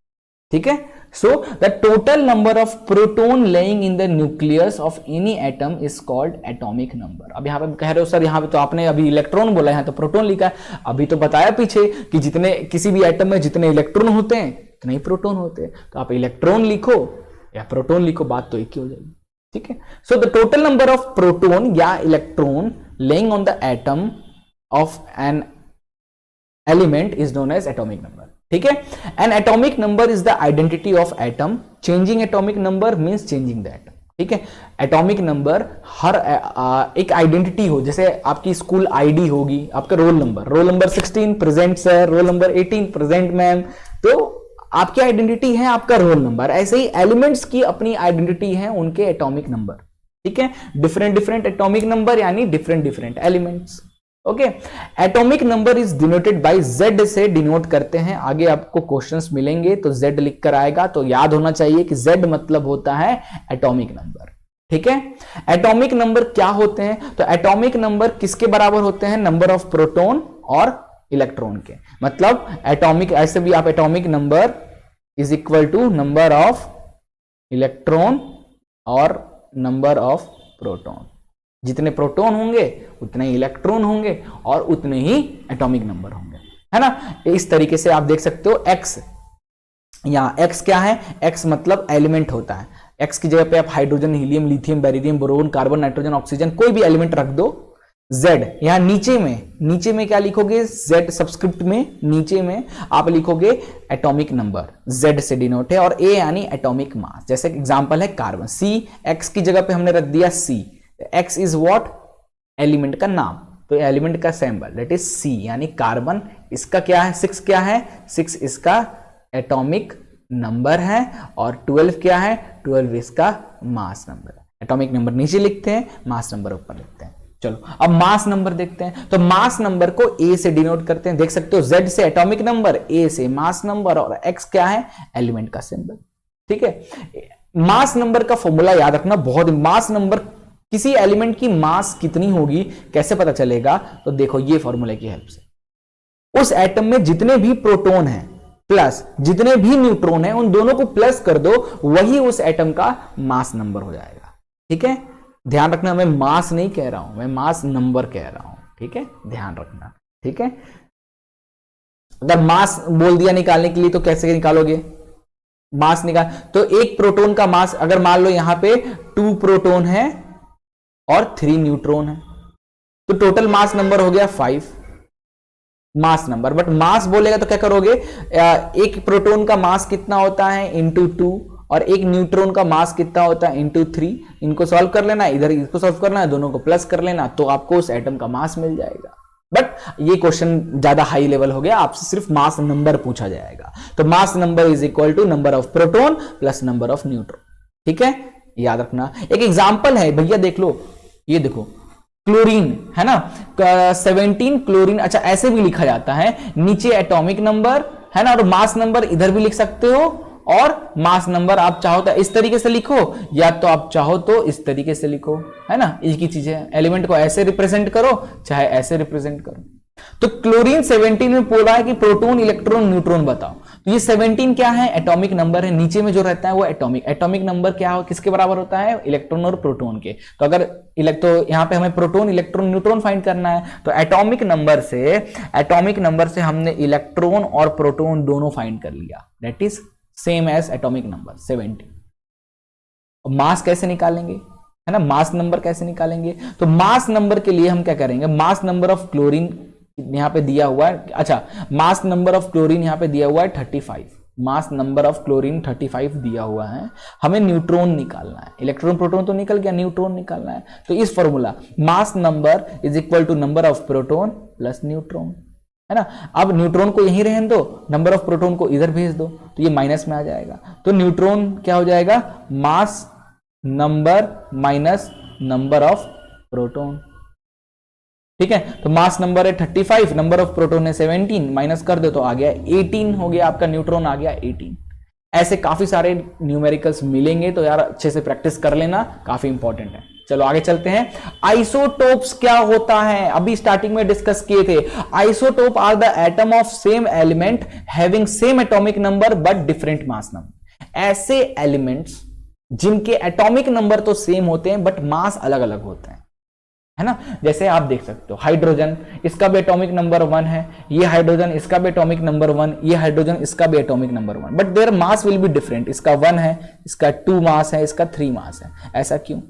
[SPEAKER 1] ठीक है। So the total number of proton laying in the nucleus of any atom is called atomic number. अब यहां पे कह रहे हो सर, यहां पे तो आपने अभी इलेक्ट्रॉन बोला है, तो प्रोटॉन लिखा है। अभी तो बताया पीछे कि जितने किसी भी एटम में जितने इलेक्ट्रॉन होते हैं उतने ही प्रोटॉन होते हैं, तो आप इलेक्ट्रॉन लिखो या प्रोटॉन लिखो, बात तो एक ही हो जाएगी, ठीक है। So the total number of proton या electron lying on the atom of an element is known as atomic number, ठीक है। An atomic number is the identity of atom, changing atomic number means changing the atom, ठीक है। Atomic number हर एक identity हो, जैसे आपकी school ID होगी, आपका roll number 16 present sir, roll number 18 present ma'am, तो आपकी आइडेंटिटी है आपका रोल नंबर। ऐसे ही एलिमेंट्स की अपनी आइडेंटिटी है, उनके एटॉमिक नंबर, ठीक है। डिफरेंट डिफरेंट एटॉमिक नंबर यानी different different elements, okay. Atomic number is denoted by Z से डिनोट करते हैं। आगे आपको क्वेश्चंस मिलेंगे तो Z लिख कर आएगा, तो याद होना चाहिए कि Z मतलब होता है एटॉमिक नंबर, ठीक है। एटॉमिक नंबर क्या होते हैं, तो एटॉमिक नंबर किसके बराबर होते हैं, नंबर ऑफ प्रोटॉन और इलेक्ट्रॉन के। मतलब एटॉमिक, ऐसे भी आप atomic number is equal to number of electron और नंबर ऑफ प्रोटॉन। जितने प्रोटॉन होंगे उतने ही इलेक्ट्रॉन होंगे और उतने ही एटॉमिक नंबर होंगे, है ना। इस तरीके से आप देख सकते हो एक्स, यहां एक्स क्या है, एक्स मतलब एलिमेंट होता है। एक्स की जगह पे आप hydrogen, helium, lithium, beryllium, boron, carbon, nitrogen, oxygen, कोई भी एलिमेंट रख दो। जेड यहां नीचे में क्या लिखोगे, जेड सब्सक्रिप्ट में नीचे में आप लिखोगे एटॉमिक नंबर, जेड से डिनोट है, और ए यानी एटॉमिक मास। जैसे एग्जांपल है कार्बन, सी, एक्स की जगह पे हमने रख दिया सी, एक्स इज व्हाट, एलिमेंट का नाम, तो एलिमेंट का सिंबल दैट इज सी यानी कार्बन। इसका क्या है, 6 क्या है, 6 इसका एटॉमिक नंबर है, और 12 क्या है, 12 इसका मास नंबर है। एटॉमिक नंबर नीचे लिखते हैं, मास नंबर ऊपर लिखते हैं। चलो अब मास नंबर देखते हैं, तो मास नंबर को ए से डिनोट करते हैं, देख सकते हो जेड से एटॉमिक नंबर, ए से मास नंबर, और एक्स क्या है, एलिमेंट का सिंबल, ठीक है। मास नंबर का फॉर्मूला याद रखना बहुत, मास नंबर किसी एलिमेंट की मास कितनी होगी कैसे पता चलेगा, तो देखो ये फॉर्मूले की हेल्प से, उस एटम में जितने भी प्रोटॉन हैं प्लस जितने भी न्यूट्रॉन हैं उन दोनों को प्लस कर दो, वही उस एटम का मास नंबर हो जाएगा, ठीक है। ध्यान रखना, मैं मास नहीं कह रहा हूं, मैं मास नंबर कह रहा हूं, ठीक है, ध्यान रखना, ठीक है। अगर मास बोल दिया निकालने के लिए तो कैसे निकालोगे, मास निकाल, तो एक प्रोटॉन का मास, अगर मान लो यहां पे 2 प्रोटॉन है और 3 न्यूट्रॉन है, तो टोटल मास नंबर हो गया 5 मास नंबर। बट मास बोलेगा तो क्या करोगे, एक प्रोटॉन का मास कितना होता है इंटू 2, और एक न्यूट्रॉन का मास कितना होता है इंटू 3। इनको सॉल्व कर लेना, इधर इसको सॉल्व करना है, दोनों को प्लस कर लेना, तो आपको उस एटम का मास मिल जाएगा। बट ये क्वेश्चन ज्यादा हाई लेवल हो गया, आपसे सिर्फ मास नंबर पूछा जाएगा, तो mass number is equal to number of proton plus number of neutron, ठीक है, याद रखना। एक एग्जांपल है भैया, देख लो, ये देखो क्लोरीन है ना, 17 क्लोरीन, अच्छा ऐसे भी लिखा जाता है, नीचे एटॉमिक नंबर है ना, और मास नंबर इधर भी लिख सकते हो, और मास नंबर आप चाहो तो इस तरीके से लिखो, या तो आप चाहो तो इस तरीके से लिखो, है ना, एक ही चीज है। एलिमेंट को ऐसे रिप्रेजेंट करो चाहे ऐसे रिप्रेजेंट करो। तो क्लोरीन 17 में बोला है कि प्रोटॉन, इलेक्ट्रॉन, न्यूट्रॉन बताओ, तो ये 17 क्या है, एटॉमिक नंबर है, नीचे में जो रहता है वो एटॉमिक नंबर क्या हो, किसके बराबर होता है, इलेक्ट्रॉन और प्रोटॉन के। तो अगर तो यहाँ पे हमें प्रोटॉन, इलेक्ट्रॉन, न्यूट्रॉन फाइंड करना है, तो एटॉमिक नंबर से हमने इलेक्ट्रॉन और प्रोटॉन दोनों फाइंड कर लिया, that is same as atomic number 17। Mass कैसे निकालेंगे, है ना, मास नंबर कैसे निकालेंगे, तो मास नंबर के लिए हम क्या करेंगे, मास नंबर ऑफ क्लोरीन यहां पे दिया हुआ है, अच्छा मास नंबर ऑफ क्लोरीन यहां पे दिया हुआ है 35, मास नंबर ऑफ क्लोरीन 35 दिया हुआ है, हमें न्यूट्रॉन निकालना है, इलेक्ट्रॉन प्रोटॉन तो निकल गया, न्यूट्रॉन निकालना है। तो इस formula mass number is equal to number of proton plus neutron, है ना। अब न्यूट्रॉन को यहीं रहने दो, नंबर ऑफ प्रोटॉन को इधर भेज दो, तो ये माइनस में आ जाएगा, तो न्यूट्रॉन क्या हो जाएगा, mass number minus number of proton, ठीक है। तो मास नंबर है 35, नंबर ऑफ प्रोटॉन है 17, माइनस कर दो तो आ गया 18, हो गया आपका न्यूट्रॉन आ गया 18। ऐसे काफी सारे न्यूमेरिकल्स मिलेंगे, तो यार अच्छे से प्रैक्टिस कर लेना, काफी इंपॉर्टेंट है। चलो आगे चलते हैं। आइसोटोप्स क्या होता है, अभी स्टार्टिंग में डिस्कस किए थे। Isotope are the atom of same element having same atomic number but different mass number. ऐसे एलिमेंट्स जिनके एटॉमिक नंबर तो सेम होते हैं बट मास अलग अलग होते हैं, है ना। जैसे आप देख सकते हो हाइड्रोजन, इसका भी एटॉमिक नंबर 1 है, ये हाइड्रोजन इसका भी एटॉमिक नंबर 1, ये हाइड्रोजन इसका भी atomic number 1, but their mass will be different, इसका 1 है, इसका 2 मास है, इसका 3 मास है। ऐसा क्यों,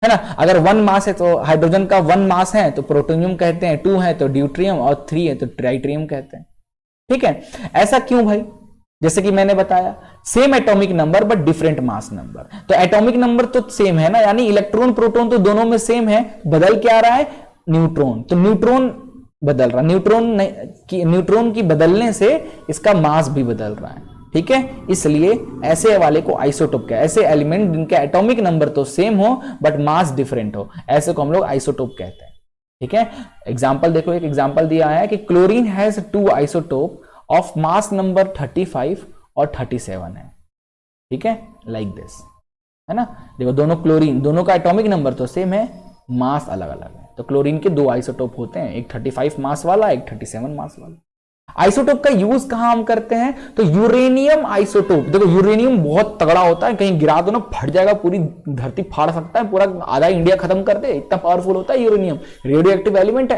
[SPEAKER 1] है ना। अगर 1 मास है तो हाइड्रोजन का 1 मास है तो प्रोटोनियम कहते हैं, 2 है तो ड्यूट्रियम और 3 है तो ट्राइट्रियम कहते हैं, ठीक है। ऐसा क्यों भाई, जैसे कि मैंने बताया same atomic number but different mass number, तो एटॉमिक नंबर तो सेम है ना, यानी इलेक्ट्रॉन प्रोटॉन तो दोनों में सेम है, बदल क्या रहा है, न्यूट्रॉन, तो न्यूट्रॉन बदल रहा, न्यूट्रॉन की बदलने से इसका मास भी बदल रहा है, ठीक है। इसलिए ऐसे वाले को आइसोटोप कहते हैं, ऐसे एलिमेंट जिनके एटॉमिक नंबर तो सेम हो बट मास डिफरेंट हो, ऐसे को हम लोग आइसोटोप कहते हैं, ठीक है। एग्जाम्पल देखो, एक एग्जाम्पल दिया है कि chlorine has 2 isotope of mass number 35 और 37 है, ठीक है, लाइक दिस, है ना। देखो दोनों क्लोरीन, दोनों का एटॉमिक नंबर तो सेम है, मास अलग अलग है, तो क्लोरीन के 2 आइसोटोप होते हैं, एक 35 मास वाला, एक 37 मास वाला। आइसोटोप का यूज कहां हम करते हैं, तो यूरेनियम आइसोटोप, देखो यूरेनियम बहुत तगड़ा होता है, कहीं गिरा दो ना फट जाएगा, पूरी धरती फाड़ सकता है, पूरा आधा इंडिया खत्म कर दे, इतना पावरफुल होता है यूरेनियम, रेडियो एक्टिव एलिमेंट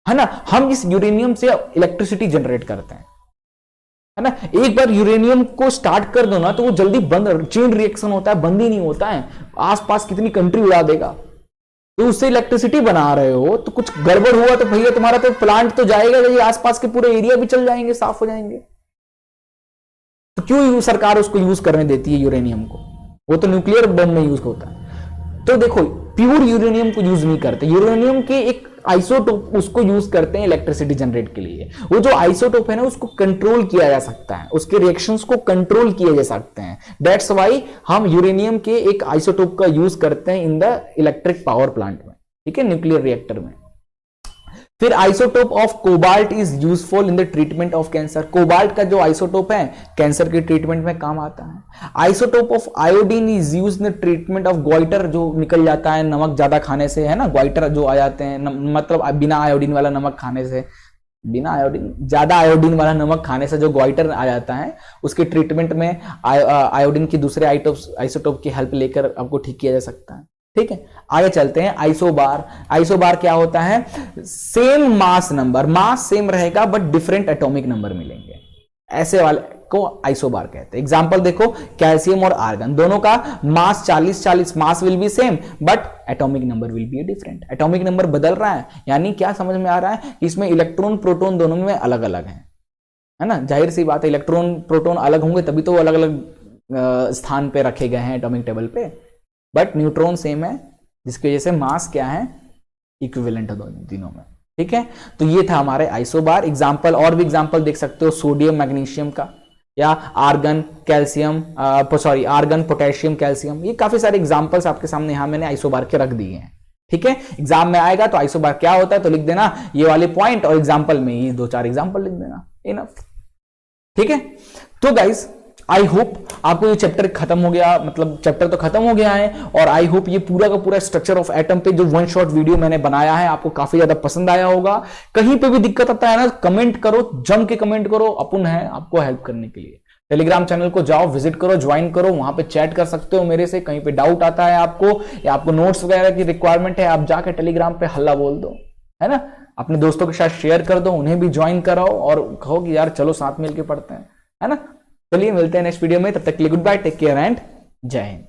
[SPEAKER 1] है ना। हम इस यूरेनियम से इलेक्ट्रिसिटी जनरेट करते हैं, है ना। एक बार यूरेनियम को स्टार्ट कर दो ना तो वो जल्दी बंद, चेन रिएक्शन होता है, बंद ही नहीं होता है, आसपास कितनी कंट्री उड़ा देगा। तो उससे इलेक्ट्रिसिटी बना रहे हो तो कुछ गड़बड़ हुआ तो भैया तुम्हारा तो प्लांट तो जाएगा, ये आसपास के पूरे एरिया भी चल जाएंगे, साफ हो जाएंगे। तो क्यों सरकार उसको यूज करने देती है यूरेनियम को, वो तो न्यूक्लियर बम में यूज होता है। तो देखो प्योर यूरेनियम को यूज नहीं करते, यूरेनियम के एक आइसोटोप उसको यूज करते हैं इलेक्ट्रिसिटी जनरेट के लिए। वो जो आइसोटोप है ना उसको कंट्रोल किया जा सकता है, उसके रिएक्शंस को कंट्रोल किए जा सकते हैं, दैट्स व्हाई हम यूरेनियम के एक आइसोटोप का यूज करते हैं in the electric power plant में, ठीक है, न्यूक्लियर रिएक्टर में। फिर isotope of cobalt is useful in the treatment of cancer, cobalt का जो आइसोटोप है कैंसर के ट्रीटमेंट में काम आता है। Isotope of iodine is used in the treatment of goitre, जो निकल जाता है नमक ज्यादा खाने से, है ना, ग्वाइटर जो आ जाते हैं, मतलब बिना आयोडीन वाला नमक खाने से, बिना आयोडीन, ज्यादा आयोडीन वाला नमक खाने से जो ग्वाइटर आ जाता है, उसके ट्रीटमेंट में आयोडीन की दूसरे आइसोटोप की हेल्प लेकर आपको ठीक किया जा सकता है, ठीक है। आगे चलते हैं, आइसोबार। आइसोबार क्या होता है, same mass number, mass same रहेगा बट डिफरेंट एटॉमिक नंबर मिलेंगे, ऐसे वाले को आइसोबार कहते हैं। एग्जांपल देखो, कैल्शियम और आर्गन, दोनों का मास 40-40, mass will be same but atomic number will be different, atomic number बदल रहा है, यानी क्या समझ में आ रहा है, इसमें इलेक्ट्रॉन प्रोटॉन दोनों में अलग अलग है ना। जाहिर सी बात है, इलेक्ट्रॉन प्रोटॉन अलग होंगे तभी तो अलग अलग स्थान पे रखे गए हैं एटॉमिक टेबल पे, बट न्यूट्रॉन सेम है, जिसकी वजह से मास क्या है, इक्विवेलेंट है दोनों में, ठीक है। तो ये था हमारे आइसोबार। एग्जांपल और भी एग्जांपल देख सकते हो, सोडियम मैग्नीशियम का, या argon calcium, argon potassium calcium, ये काफी सारे एग्जांपल्स आपके सामने यहां मैंने आइसोबार के रख दिए हैं, ठीक है। एग्जाम में आएगा तो आइसोबार क्या होता है तो लिख देना ये वाले पॉइंट, और एग्जाम्पल में ये 2-4 एग्जाम्पल लिख देना, इनफ, ठीक है। तो गाइस आई होप आपको ये चैप्टर खत्म हो गया, मतलब चैप्टर तो खत्म हो गया है, और आई होप ये पूरा का पूरा स्ट्रक्चर ऑफ एटम पे जो वन शॉट वीडियो मैंने बनाया है आपको काफी ज्यादा पसंद आया होगा। कहीं पे भी दिक्कत आता है ना, कमेंट करो, जम के कमेंट करो, अपन है आपको हेल्प करने के लिए। टेलीग्राम चैनल को जाओ, विजिट करो, ज्वाइन करो, वहां पे चैट कर सकते हो मेरे से, कहीं पे डाउट आता है आपको या आपको नोट्स वगैरह की रिक्वायरमेंट है, आप जाके टेलीग्राम पे हल्ला बोल दो, है ना, अपने दोस्तों के साथ शेयर कर दो, उन्हें भी ज्वाइन कराओ और कहो कि यार चलो साथ मिलके पढ़ते हैं, है ना। चलिए मिलते हैं नेक्स्ट वीडियो में, तब तक के लिए goodbye, take care and Jai Hind.